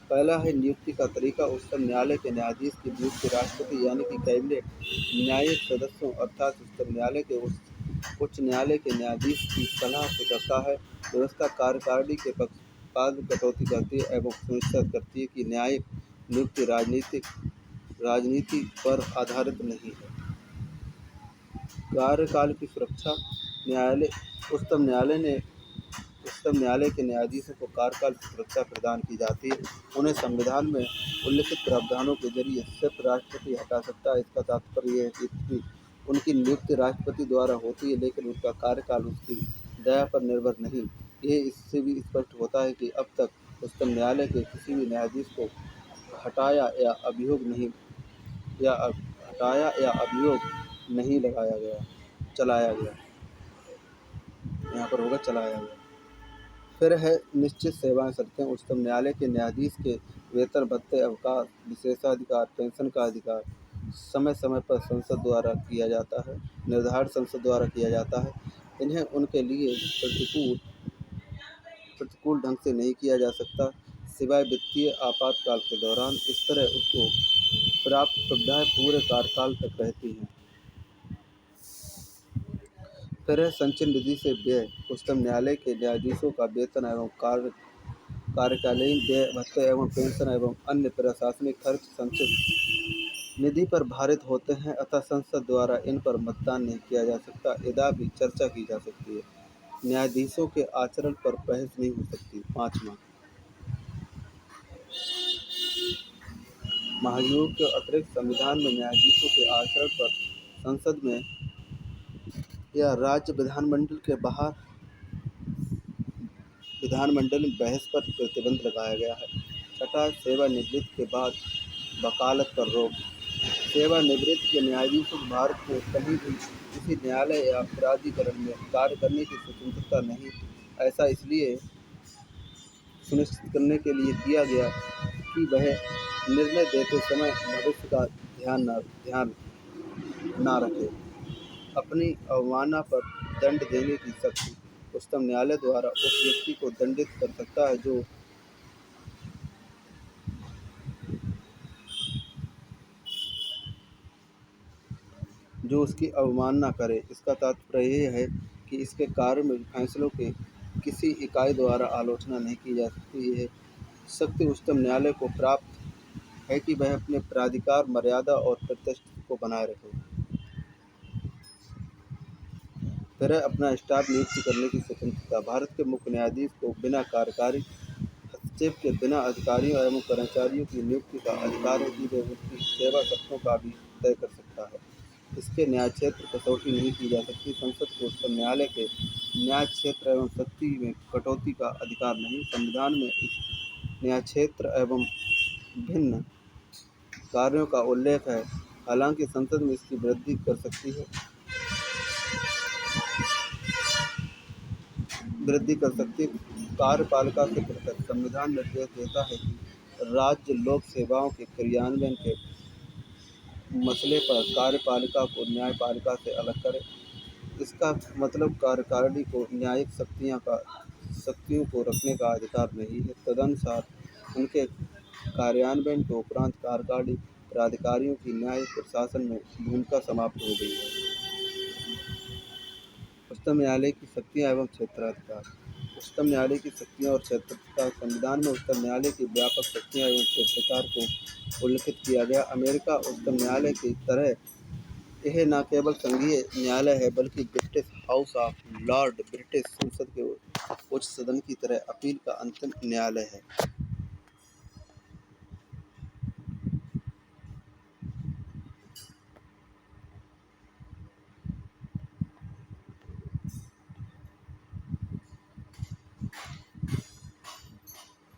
पहला है नियुक्ति का तरीका। उच्चतम न्यायालय के न्यायाधीश की नियुक्ति राष्ट्रपति यानी कि कैबिनेट न्यायिक सदस्यों अर्थात उच्चतम न्यायालय के उच्च न्यायालय के न्यायाधीश की सलाह से करता है। व्यवस्था कार्यकारिणी के पक्षपात में कटौती करती है एवं सुनिश्चित करती है कि न्यायिक नियुक्ति राजनीति पर आधारित नहीं है। कार्यकाल की सुरक्षा। उच्चतम न्यायालय के न्यायाधीशों को कार्यकाल की सुरक्षा प्रदान की जाती है। उन्हें संविधान में उल्लिखित प्रावधानों के जरिए सिर्फ राष्ट्रपति हटा सकता है। इसका तात्पर्य यह है कि उनकी नियुक्ति राष्ट्रपति द्वारा होती है, लेकिन उनका कार्यकाल उसकी दया पर निर्भर नहीं। यह इससे भी स्पष्ट होता है कि अब तक उच्चतम न्यायालय के किसी भी न्यायाधीश को हटाया या अभियोग नहीं चलाया गया। यहाँ पर होगा चलाया गया। फिर है निश्चित सेवाएं शर्तें। उच्चतम न्यायालय के न्यायाधीश के वेतन, भत्ते, अवकाश, विशेषाधिकार, पेंशन का अधिकार समय समय पर संसद द्वारा किया जाता है, निर्धारित संसद द्वारा किया जाता है। इन्हें उनके लिए प्रतिकूल ढंग से नहीं किया जा सकता, सिवाय वित्तीय आपातकाल के दौरान। इस तरह उसको प्राप्त सुविधाएं पूरे कार्यकाल तक रहती हैं। फिर है संचय निधि से व्यय। उच्चतम न्यायालय के न्यायाधीशों का वेतन एवं कार्यकालीन व्यय, भत्ते एवं पेंशन एवं अन्य प्रशासनिक खर्च संचित निधि पर भारित होते हैं, अतः संसद द्वारा इन पर मतदान नहीं किया जा सकता। यद्यपि चर्चा की जा सकती है। न्यायाधीशों के आचरण पर बहस नहीं हो सकती। 5वां, महाभियोग के अतिरिक्त संविधान में न्यायाधीशों के आचरण पर संसद में या राज्य विधानमंडल के बाहर विधानमंडल में बहस पर प्रतिबंध लगाया गया है। 6, सेवानिवृत्ति के बाद वकालत पर रोक। सेवानिवृत्त के न्यायाधीशों को भारत में कहीं भी किसी न्यायालय या प्राधिकरण में कार्य करने की स्वतंत्रता नहीं। ऐसा इसलिए सुनिश्चित करने के लिए किया गया कि वह निर्णय देते समय भविष्य का ध्यान न रखे। अपनी अवमानना पर दंड देने की शक्ति। उच्चतम न्यायालय द्वारा उस व्यक्ति को दंडित कर सकता है जो उसकी अवमानना करे। इसका तात्पर्य यह है कि इसके कार्य में फैसलों के किसी इकाई द्वारा आलोचना नहीं की जा सकती। यह शक्ति उच्चतम न्यायालय को प्राप्त है कि वह अपने प्राधिकार, मर्यादा और प्रतिष्ठा को बनाए रखे। तरह अपना स्टाफ नियुक्त करने की स्वतंत्रता। भारत के मुख्य न्यायाधीश को बिना कार्यकारी हस्तक्षेप के बिना अधिकारियों एवं कर्मचारियों की नियुक्ति का अधिकार है कि वे उनकी सेवा शर्तों का भी तय कर सकता है। इसके न्याय क्षेत्र कसौटी नहीं की जा सकती। संसद को उच्चतम न्यायालय के न्याय क्षेत्र एवं शक्ति में कटौती का अधिकार नहीं। संविधान में इस न्याय क्षेत्र एवं भिन्न कार्यों का उल्लेख है। हालांकि संसद में इसकी वृद्धि कर सकती है कार्यपालिका से पृथक। संविधान निर्देश देता है कि राज्य लोक सेवाओं के क्रियान्वयन के मसले पर कार्यपालिका को न्यायपालिका से अलग करे। इसका मतलब कार्यकारिणी को न्यायिक शक्तियों को रखने का अधिकार नहीं है। तदनुसार उनके कार्यान्वयन के उपरांत कार्यकारिणी प्राधिकारियों की न्यायिक प्रशासन में भूमिका समाप्त हो गई है। उच्चतम न्यायालय की शक्तियाँ एवं क्षेत्राधिकार। उच्चतम न्यायालय की शक्तियाँ और क्षेत्राधिकार। संविधान में उच्चतम न्यायालय की व्यापक शक्तियाँ एवं क्षेत्राधिकार को उल्लिखित किया गया। अमेरिका उच्चतम न्यायालय की तरह यह न केवल संघीय न्यायालय है बल्कि British house of Lord British संसद के उच्च सदन की तरह अपील का अंतिम न्यायालय है।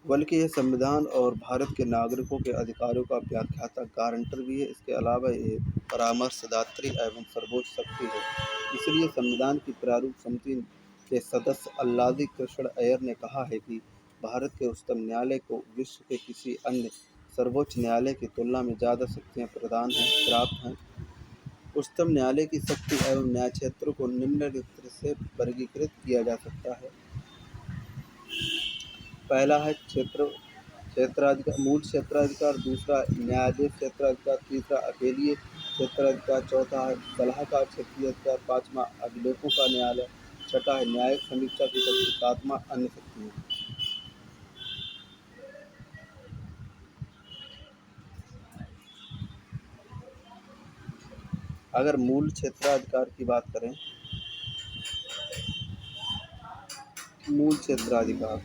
बल्कि यह संविधान और भारत के नागरिकों के अधिकारों का व्याख्याता गारंटर भी है। इसके अलावा ये परामर्शदात्री एवं सर्वोच्च शक्ति है। इसलिए संविधान की प्रारूप समिति के सदस्य अल्लादी कृष्ण अय्यर ने कहा है कि भारत के उच्चतम न्यायालय को विश्व के किसी अन्य सर्वोच्च न्यायालय की तुलना में ज़्यादा शक्तियाँ प्राप्त हैं। उच्चतम न्यायालय की शक्ति एवं न्याय क्षेत्र को निम्नलिखित से वर्गीकृत किया जा सकता है। पहला है क्षेत्राधिकार, मूल क्षेत्राधिकार। दूसरा न्यायाधीश क्षेत्राधिकार। तीसरा अपीलीय क्षेत्राधिकार। चौथा है सलाहकार क्षेत्रीय अधिकार। पाँचवा अभिलेखों का न्यायालय। छठा है न्यायिक समीक्षा की शक्ति। सातवां अन्य शक्तियाँ। अगर मूल क्षेत्राधिकार की बात करें, मूल क्षेत्राधिकार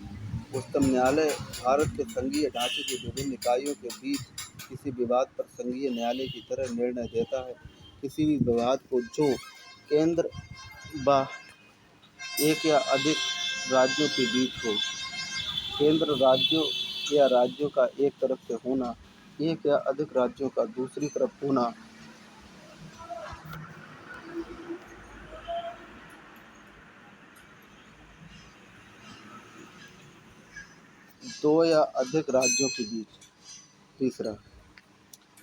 उच्चतम न्यायालय भारत के संघीय ढांचे की विभिन्न इकाइयों के बीच किसी विवाद पर संघीय न्यायालय की तरह निर्णय देता है। किसी भी विवाद को जो केंद्र व एक या अधिक राज्यों के बीच हो, केंद्र राज्यों या राज्यों का एक तरफ से होना, एक या अधिक राज्यों का दूसरी तरफ होना, दो या अधिक राज्यों के बीच। तीसरा,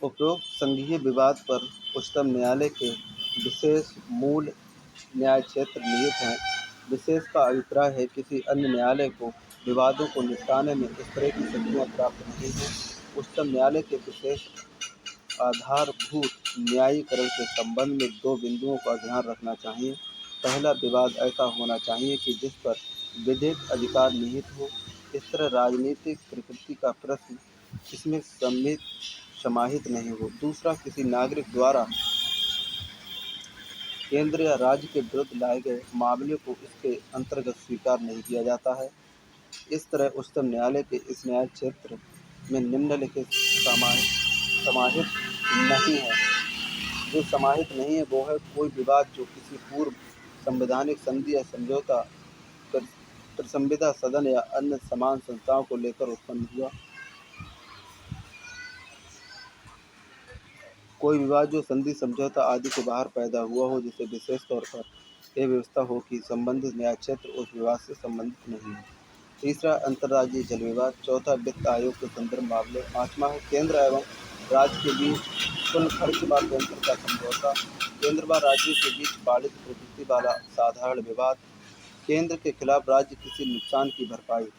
उपरोक्त संघीय विवाद पर उच्चतम न्यायालय के विशेष मूल न्याय क्षेत्र निहित हैं। विशेष का अभिप्राय है किसी अन्य न्यायालय को विवादों को निपटाने में इस तरह की शक्तियाँ प्राप्त नहीं हैं। उच्चतम न्यायालय के विशेष आधारभूत न्यायीकरण के संबंध में दो बिंदुओं का ध्यान रखना चाहिए। पहला, विवाद ऐसा होना चाहिए कि जिस पर विधिक अधिकार निहित हो। इस तरह राजनीतिक प्रकृति का प्रश्न इसमें समाहित नहीं हो। दूसरा, किसी नागरिक द्वारा केंद्र या राज्य के विरुद्ध लाए गए मामले को इसके अंतर्गत स्वीकार नहीं किया जाता है। इस तरह उच्चतम न्यायालय के इस न्याय क्षेत्र में निम्नलिखित समाहित नहीं है। जो समाहित नहीं है वो है कोई विवाद जो किसी पूर्व संवैधानिक संधि या समझौता, त्रिसंविधा सदन या अन्य समान संस्थाओं को लेकर उत्पन्न हुआ। कोई विवाद जो संधि, समझौता आदि के बाहर पैदा हुआ हो, जिसे विशेष तौर पर यह व्यवस्था हो कि संबंधित न्याय क्षेत्र उस विवाद से संबंधित नहीं है। तीसरा, अंतर्राज्यीय जल विवाद। चौथा, वित्त आयोग के संदर्भ मामले। पाँचवा है केंद्र एवं राज्य के बीच कुल खर्च व पेंशन का समझौता। केंद्र व राज्य के बीच वाणिज्य प्रकृति वाला साधारण विवाद। केंद्र के खिलाफ राज्य किसी नुकसान की भरपाई।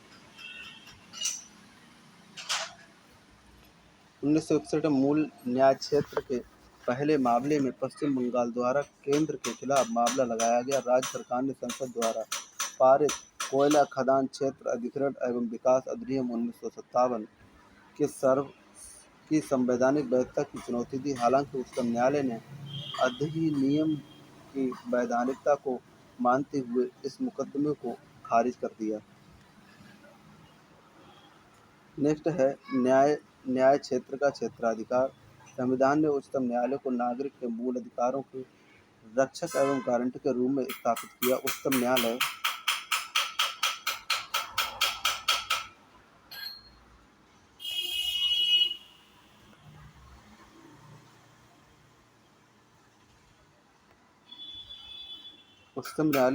1961 मूल न्याय क्षेत्र के पहले मामले में पश्चिम बंगाल द्वारा केंद्र के खिलाफ मामला लगाया गया। राज्य सरकार ने संसद द्वारा पारित कोयला खदान क्षेत्र अधिग्रहण एवं विकास अधिनियम 1957 की संवैधानिक वैधता की चुनौती दी। हालांकि उच्चतम न्यायालय ने अधिनियम की वैधानिकता को मानते हुए इस मुकदमे को खारिज कर दिया। नेक्स्ट है न्याय क्षेत्र का क्षेत्राधिकार। संविधान ने उच्चतम न्यायालय को नागरिक के मूल अधिकारों के रक्षक एवं गारंटी के रूप में स्थापित किया। उच्चतम न्यायालय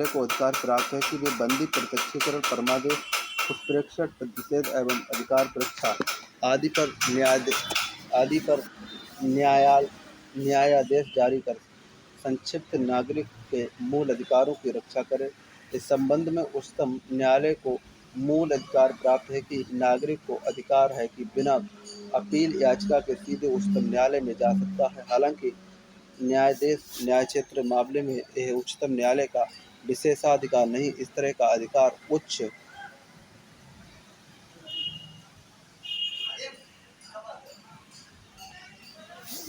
को अधिकार प्राप्त है कि वे बंदी, प्रत्यक्षीकरण, परमादेश, उत्प्रेक्षण, प्रतिषेध एवं अधिकार परीक्षा आदि पर न्यायादेश जारी कर संक्षिप्त नागरिक के मूल अधिकारों की रक्षा करें। इस संबंध में उच्चतम न्यायालय को मूल अधिकार प्राप्त है कि नागरिक को अधिकार है कि बिना अपील याचिका के सीधे उच्चतम न्यायालय में जा सकता है। हालांकि न्याय क्षेत्र मामले में यह उच्चतम न्यायालय का विशेषाधिकार नहीं, इस तरह का अधिकार उच्च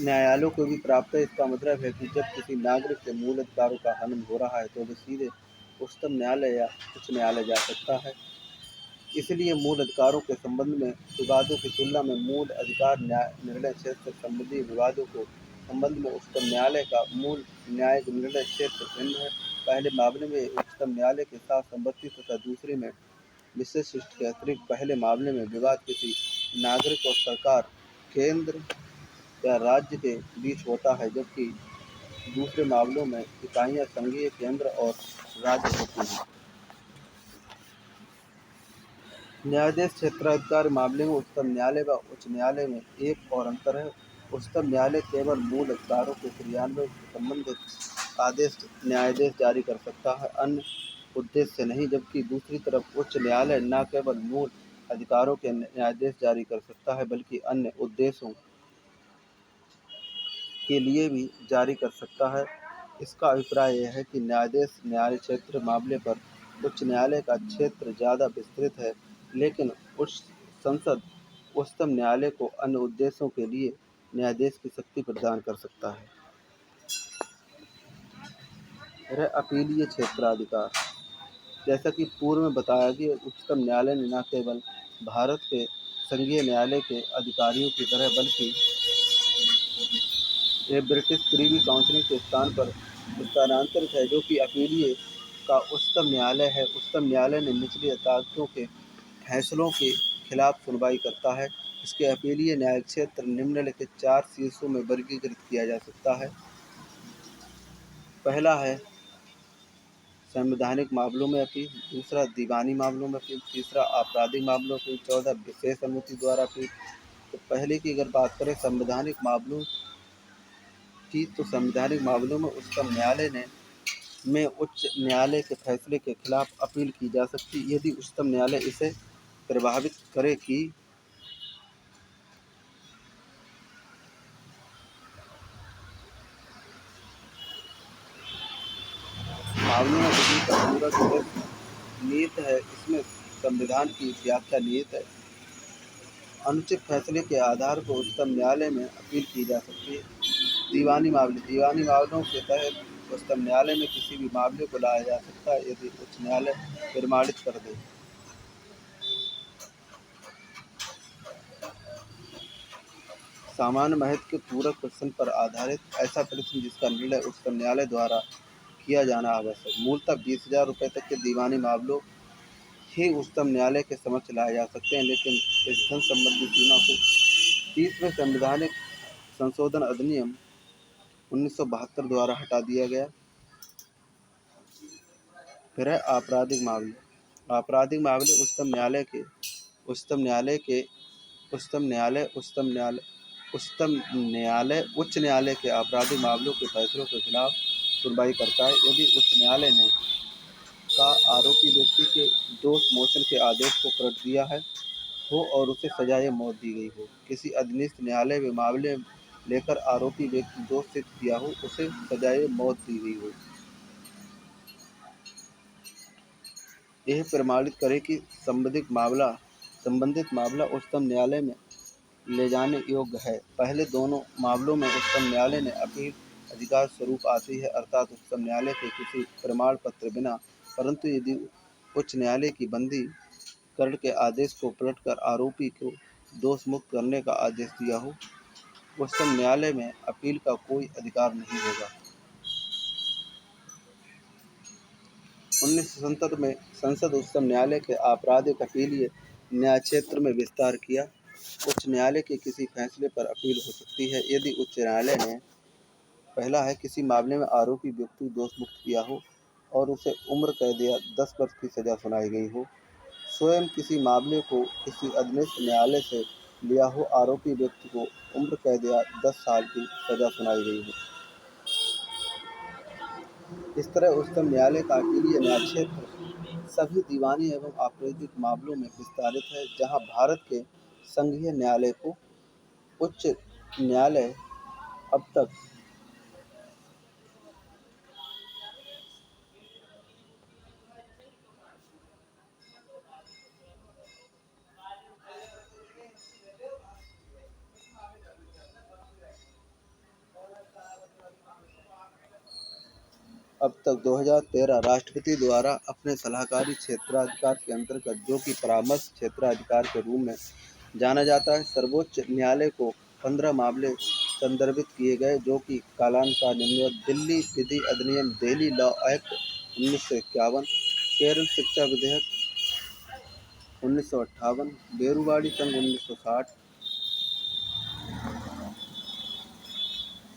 न्यायालयों को भी प्राप्त है। इसका मतलब है कि जब किसी नागरिक के मूल अधिकारों का हनन हो रहा है तो वह सीधे उच्चतम न्यायालय या उच्च न्यायालय जा सकता है। इसलिए मूल अधिकारों के संबंध में विवादों की तुलना में मूल अधिकार निर्णय क्षेत्र संबंधी विवादों को संबंध में उच्चतम न्यायालय का मूल न्यायिक निर्णय क्षेत्र भिन्न है। पहले मामले में उच्चतम न्यायालय के साथ संपत्ति तथा दूसरे में विशिष्ट के अतिरिक्त पहले मामले में विवाद किसी नागरिक और सरकार, केंद्र या राज्य के बीच होता है, जबकि दूसरे मामलों में इकाइयां संघीय, केंद्र और राज्य होती हैं। न्यायाधीश क्षेत्राधिकार मामले में उच्चतम न्यायालय व उच्च न्यायालय में एक और अंतर है। उच्चतम न्यायालय केवल मूल अधिकारों के क्रियान्वयन से संबंधित आदेश न्यायादेश जारी कर सकता है, अन्य उद्देश्य से नहीं। जबकि दूसरी तरफ उच्च न्यायालय न केवल मूल अधिकारों के न्यायादेश जारी कर सकता है बल्कि अन्य उद्देश्यों के लिए भी जारी कर सकता है। इसका अभिप्राय यह है कि न्याय क्षेत्र मामले पर उच्च न्यायालय का क्षेत्र ज़्यादा विस्तृत है, लेकिन संसद उच्चतम न्यायालय को अन्य उद्देश्यों के लिए न्यायाधीश की शक्ति प्रदान कर सकता है। अपीलीय क्षेत्राधिकार। जैसा कि पूर्व में बताया गया, उच्चतम न्यायालय ने न केवल भारत के संघीय न्यायालय के अधिकारियों की तरह बल्कि यह ब्रिटिश प्रीवी काउंसिल के स्थान पर स्थानांतरित है, जो कि अपीलीय का उच्चतम न्यायालय है। उच्चतम न्यायालय ने निचली अदालतों के फैसलों के खिलाफ सुनवाई करता है। इसके अपीलीय न्यायिक क्षेत्र निम्नलिखित 4 शीर्षों में वर्गीकृत किया जा सकता है। पहला है संवैधानिक मामलों में अपील, दूसरा दीवानी मामलों में अपील, तीसरा आपराधिक मामलों में अपील, चौथा विशेष अनुमति द्वारा अपील। तो पहले की अगर बात करें संवैधानिक मामलों की, तो संवैधानिक मामलों में उच्चतम न्यायालय में उच्च न्यायालय के फैसले के खिलाफ अपील की जा सकती है यदि उच्चतम न्यायालय इसे प्रभावित करे कि मामलों में विधि का पूरा उद्देश्य निहित है। इसमें संविधान की व्याख्या निहित है। अनुचित फैसले के आधार पर उच्चतम न्यायालय में अपील की जा सकती है। दीवानी मामलों के तहत उच्चतम न्यायालय में किसी भी मामले को लाया जा सकता है यदि उच्च न्यायालय प्रमाणित कर दे। सामान्य महत्व के पूरक प्रश्न पर आधारित ऐसा प्रश्न जिसका निर्णय उच्चतम न्यायालय द्वारा किया जाना आवश्यक। मूलतः 20,000 रुपये तक के दीवानी मामलों ही उच्चतम न्यायालय के समक्ष लाए जा सकते हैं, लेकिन इस धन संबंधी सीमा को 30वें संवैधानिक संशोधन अधिनियम 1972 द्वारा हटा दिया गया। फिर है आपराधिक मामले। आपराधिक मामले उच्च न्यायालय के आपराधिक मामलों के फैसलों के खिलाफ सुनवाई करता है। यदि उच्च न्यायालय ने का आरोपी व्यक्ति के दोष मोचन के आदेश को पलट दिया हो और उसे सजाए मौत दी गई हो। किसी अधीनस्थ न्यायालय में मामले लेकर आरोपी व्यक्ति दोष सिद्ध किया हो, उसे सजाए मौत दी गई हो। यह प्रमाणित करे कि संबंधित मामला उच्चतम न्यायालय में ले जाने योग्य है। पहले दोनों मामलों में उच्चतम न्यायालय ने अपील अधिकार स्वरूप आती है, अर्थात उच्चतम न्यायालय के किसी प्रमाण पत्र बिना। परंतु यदि उच्च न्यायालय की बंदी करण के आदेश को पलटकर आरोपी को दोष मुक्त करने का आदेश दिया हो, उच्चतम न्यायालय में अपील का कोई अधिकार नहीं होगा। 1967 में संसद उच्चतम न्यायालय के आपराधिक अपीलीय न्यायक्षेत्र में विस्तार किया। उच्च न्यायालय के किसी फैसले पर अपील हो सकती है यदि उच्च न्यायालय ने पहला है किसी मामले में आरोपी व्यक्ति को दोष मुक्त किया हो और उसे उम्र कैद या 10 वर्ष की सजा सुनाई गई हो, स्वयं किसी मामले को किसी अधीनस्थ न्यायालय से लिया हो, आरोपी व्यक्ति को उम्र कैद या 10 साल की सजा सुनाई गई हो। इस तरह उच्चतम न्यायालय का अपीलीय न्यायक्षेत्र सभी दीवानी एवं आपराधिक मामलों में विस्तारित है, जहां भारत के संघीय न्यायालय को उच्च न्यायालय अब तक 2013 राष्ट्रपति द्वारा अपने सलाहकारी क्षेत्राधिकार के अंतर्गत, जो कि परामर्श क्षेत्राधिकार के रूप में जाना जाता है, सर्वोच्च न्यायालय को 15 मामले संदर्भित किए गए, जो कि कालानुसार निम्नवत: दिल्ली विधि अधिनियम दिल्ली लॉ एक्ट 1951, केरल शिक्षा विधेयक 1958, बेरुवाड़ी संघ 1960,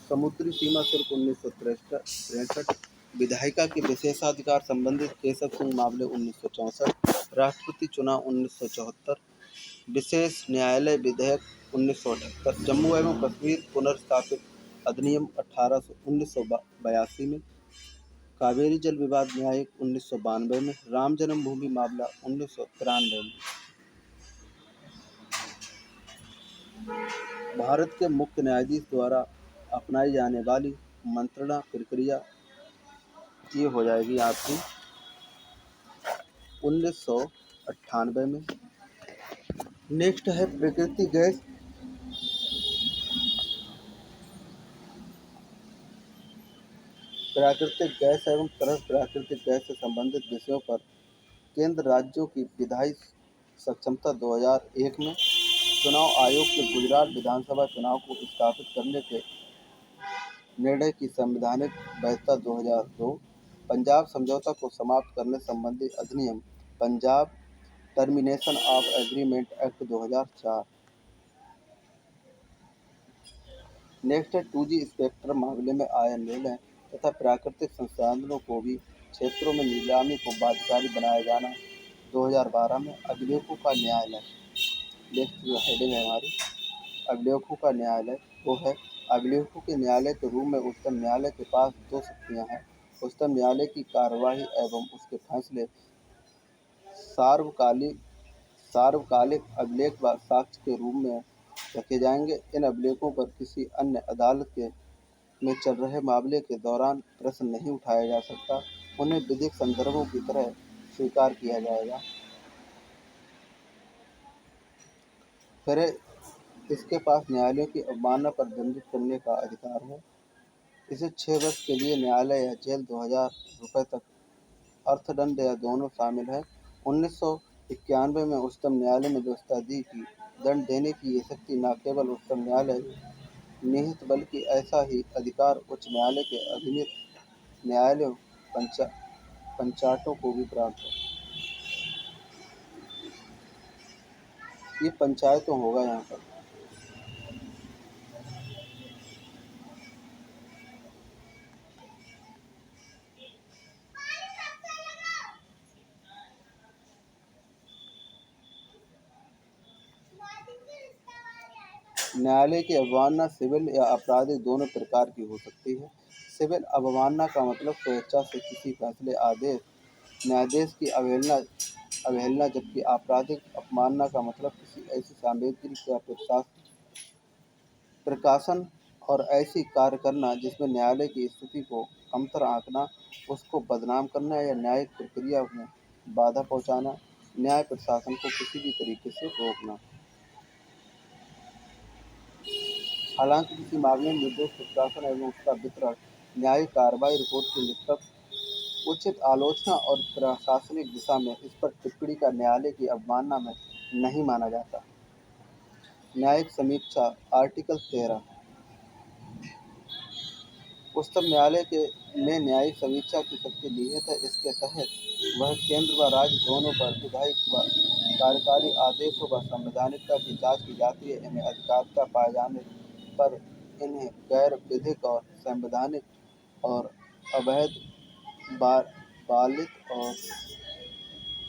समुद्री सीमा शुल्क 1963, विधायिका के विशेषाधिकार संबंधित केशव सिंह मामले 1964, राष्ट्रपति चुनाव 1974, विशेष न्यायालय विधेयक 1978, जम्मू एवं कश्मीर पुनर्स्थापित अधिनियम 1982 में, कावेरी जल विवाद न्यायिक 1992 में, राम जन्मभूमि मामला 1993 में। भारत के मुख्य न्यायाधीश द्वारा अपनाई जाने वाली मंत्रणा प्रक्रिया ये हो जाएगी आपकी 1998 में। नेक्स्ट है प्राकृतिक गैस। प्राकृतिक गैस एवं तरल प्राकृतिक गैस से संबंधित विषयों पर केंद्र राज्यों की विधायी सक्षमता 2001 में, चुनाव आयोग के गुजरात विधानसभा चुनाव को स्थापित करने के निर्णय की संवैधानिक वैधता 2002, पंजाब समझौता को समाप्त करने संबंधी अधिनियम Punjab termination of agreement act 2004। Next है 2G स्पेक्ट्रम मामले में आया निर्णय तथा प्राकृतिक संसाधनों को भी क्षेत्रों में नीलामी को बाध्यकारी बनाया जाना 2012 में। अभिलेखों का न्यायालय, नेक्स्ट जो हेडिंग है हमारी अभिलेखों का न्यायालय वो है, अभिलेखों के न्यायालय के रूप में उच्चतम न्यायालय के पास दो शक्तियां हैं। उच्चतम न्यायालय की कार्यवाही एवं उसके फैसले सार्वकालिक अभिलेख व साक्ष्य के रूप में रखे जाएंगे। इन अभिलेखों पर किसी अन्य अदालत में चल रहे मामले के दौरान प्रश्न नहीं उठाया जा सकता, उन्हें विधिक संदर्भों की तरह स्वीकार किया जाएगा। फिर इसके पास न्यायालयों की अवमानना पर दंडित करने का अधिकार है। इसे 6 वर्ष के लिए न्यायालय या जेल 2000 रुपये तक अर्थदंड या दोनों शामिल है। 1991 में उच्चतम न्यायालय ने व्यवस्था दी कि दंड देने की ये शक्ति न केवल उच्चतम न्यायालय निहित बल्कि ऐसा ही अधिकार उच्च न्यायालय के अधीनस्थ न्यायालयों पंचायतों को भी प्राप्त है। ये पंचायतों होगा यहाँ पर। न्यायालय की अवमानना सिविल या आपराधिक दोनों प्रकार की हो सकती है। सिविल अवमानना का मतलब स्वेच्छा से किसी फैसले, आदेश, न्यायादेश की अवहेलना, जबकि आपराधिक अपमानना का मतलब किसी ऐसी सामग्री का प्रकाशन और ऐसी कार्य करना जिसमें न्यायालय की स्थिति को कमतर आंकना, उसको बदनाम करना या न्यायिक प्रक्रिया में बाधा पहुंचाना, न्याय प्रशासन को किसी भी तरीके से रोकना। हालांकि किसी मामले में निर्दोष प्रशासन एवं उसका वितरण न्यायिक कार्रवाई रिपोर्ट की निष्पक्ष उचित आलोचना और प्रशासनिक दिशा में इस पर टिप्पणी का न्यायालय की अवमानना में नहीं माना जाता। न्यायिक समीक्षा आर्टिकल 13 उच्चतम न्यायालय में न्यायिक समीक्षा की शक्ति निहित है। इसके तहत वह केंद्र व राज्य दोनों पर विधायी व कार्यकारी आदेशों व संवैधानिकता की जांच की जाती है। इन्हें अधिकारिता पाए जाने पर इन्हें गैर विधिक और संवैधानिक और अवैध, बालिग और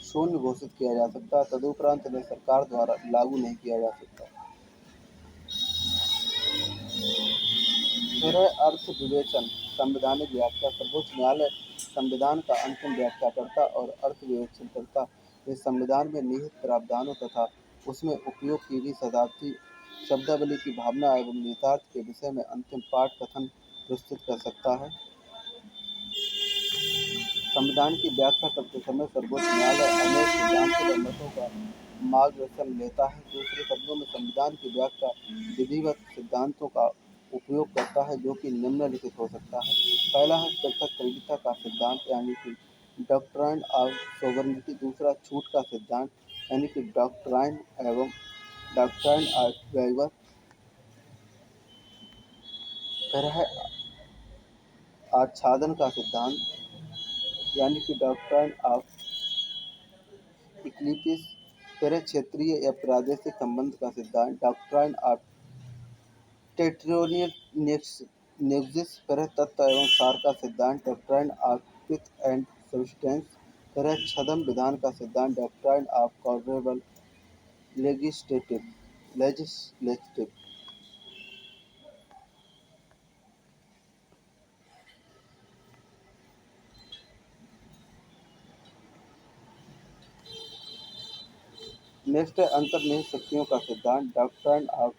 शून्य घोषित किया जा सकता है। तदुपरांत इन्हें सरकार द्वारा लागू नहीं किया जा सकता। फिर है अर्थ विवेचन संवैधानिक व्याख्या। सर्वोच्च न्यायालय संविधान का अंतिम व्याख्याकर्ता और अर्थ विवेचन करता है। संविधान में निहित प्रावधानों तथा उसमें उपयोग की गई शब्दावली की भावना एवं निहितार्थ के विषय में अंतिम पाठ कथन प्रस्तुत कर सकता है। संविधान की व्याख्या करते समय सर्वोच्च न्यायालय अनेक सिद्धांतों व मतों का मार्गदर्शन लेता है। दूसरे शब्दों में संविधान की व्याख्या विधिवत सिद्धांतों का उपयोग करता है, जो कि निम्नलिखित हो सकता है। पहला है पृथक का सिद्धांत यानी कि डॉक्ट्राइन ऑफ सोवरेनिटी। दूसरा छूट का सिद्धांत यानी कि डॉक्ट्राइन ऑफ वेइवर। फिर है आच्छादन का सिद्धांत यानी कि डॉक्ट्राइन ऑफ इक्लिप्स। फिर है क्षेत्रीय या प्रादेशिक संबंध का सिद्धांत डॉक्ट्राइन ऑफ टेरिटोरियल नेक्सिस। फिर है तत्व एवं सार का सिद्धांत doctrine of pith and substance. फिर है छद्म विधान का सिद्धांत doctrine of colourable legislative. Next है अंतर्निहित शक्तियों का सिद्धांत डॉक्ट्राइन ऑफ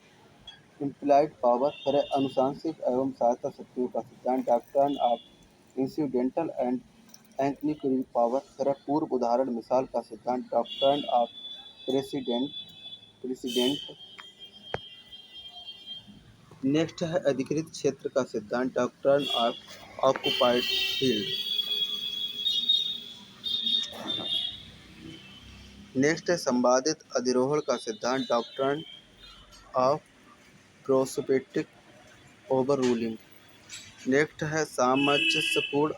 इम्प्लाइड पावर। फिर है अनुशांसिक एवं सहायता शक्तियों का सिद्धांत डॉक्ट्राइन ऑफ इंसिडेंटल एंड एंक्निकरी पावर। फिर है पूर्व उदाहरण मिसाल का सिद्धांत डॉक्ट्राइन ऑफ प्रेसिडेंट। नेक्स्ट है अधिकृत क्षेत्र का सिद्धांत doctrine of occupied field. Next है संवादित अधिरोहण का सिद्धांत doctrine of prospective over ruling. Next है सामंजस्यपूर्ण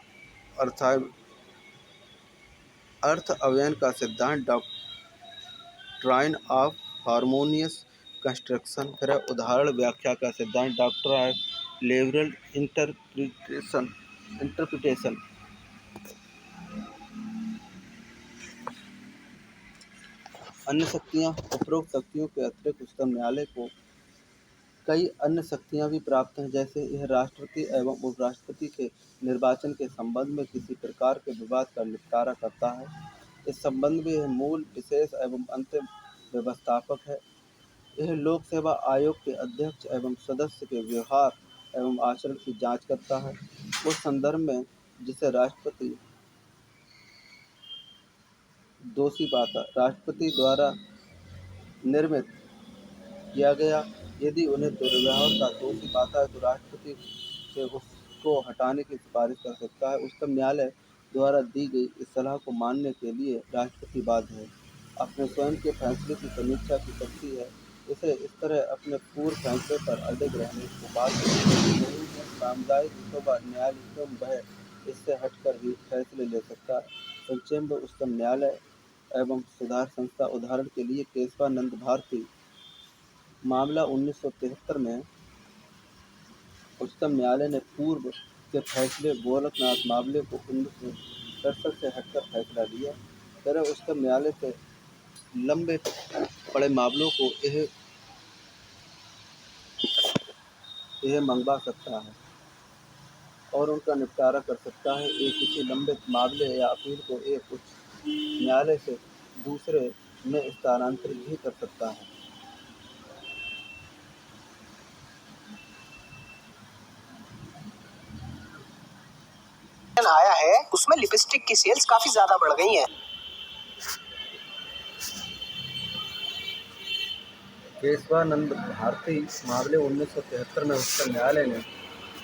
अर्थ अवयन का सिद्धांत डॉक्ट्राइन ऑफ हार्मोनियस कंस्ट्रक्शन। फिर है उदाहरण व्याख्या का सिद्धांत डॉक्ट्राइन ऑफ लिबरल इंटरप्रिटेशन। अन्य शक्तियाँ। उपरोक्त शक्तियों के अतिरिक्त उच्चतम न्यायालय को कई अन्य शक्तियाँ भी प्राप्त हैं, जैसे यह राष्ट्रपति एवं उपराष्ट्रपति के निर्वाचन के संबंध में किसी प्रकार के विवाद का निपटारा करता है। इस संबंध में यह मूल, विशेष एवं अंतिम व्यवस्थापक है। यह लोक सेवा आयोग के अध्यक्ष एवं सदस्य के व्यवहार एवं आचरण की जांच करता है। उस संदर्भ में जिसे राष्ट्रपति दोषी पाता राष्ट्रपति द्वारा निर्मित किया गया, यदि उन्हें दुर्व्यवहार का दोषी पाता है तो राष्ट्रपति से उसको हटाने की सिफारिश कर सकता है। उच्चतम न्यायालय द्वारा दी गई इस सलाह को मानने के लिए राष्ट्रपति बाध्य है। अपने स्वयं के फैसले की समीक्षा की शक्ति है। इसे इस तरह अपने पूर्व फैसले पर अडिग रहने को बाध्य नहीं है। सामुदायिक हितों व न्यायालय हितों में वह इससे हटकर ही फैसले ले सकता है। संक्षेप में उच्चतम न्यायालय एवं सुधार संस्था। उदाहरण के लिए केशवानंद भारती मामला 1973 में उच्चतम न्यायालय ने पूर्व के फैसले गोरखनाथ मामले को 1967 से हटकर फैसला दिया। फिर उच्चतम न्यायालय से लंबे पड़े मामलों को यह मंगवा सकता है और उनका निपटारा कर सकता है। एक किसी लंबित मामले या अपील को एक उच्च न्यायालय से दूसरे में स्थानांतरित भी कर सकता है। आया है उसमें लिपस्टिक की सेल्स काफी ज्यादा बढ़ गई हैं। केशवानंद भारती मामले 1973 में उच्चतम न्यायालय ने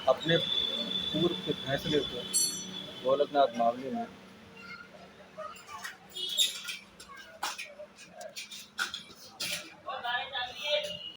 अपने पूर्व के फैसले को गोलकनाथ मामले में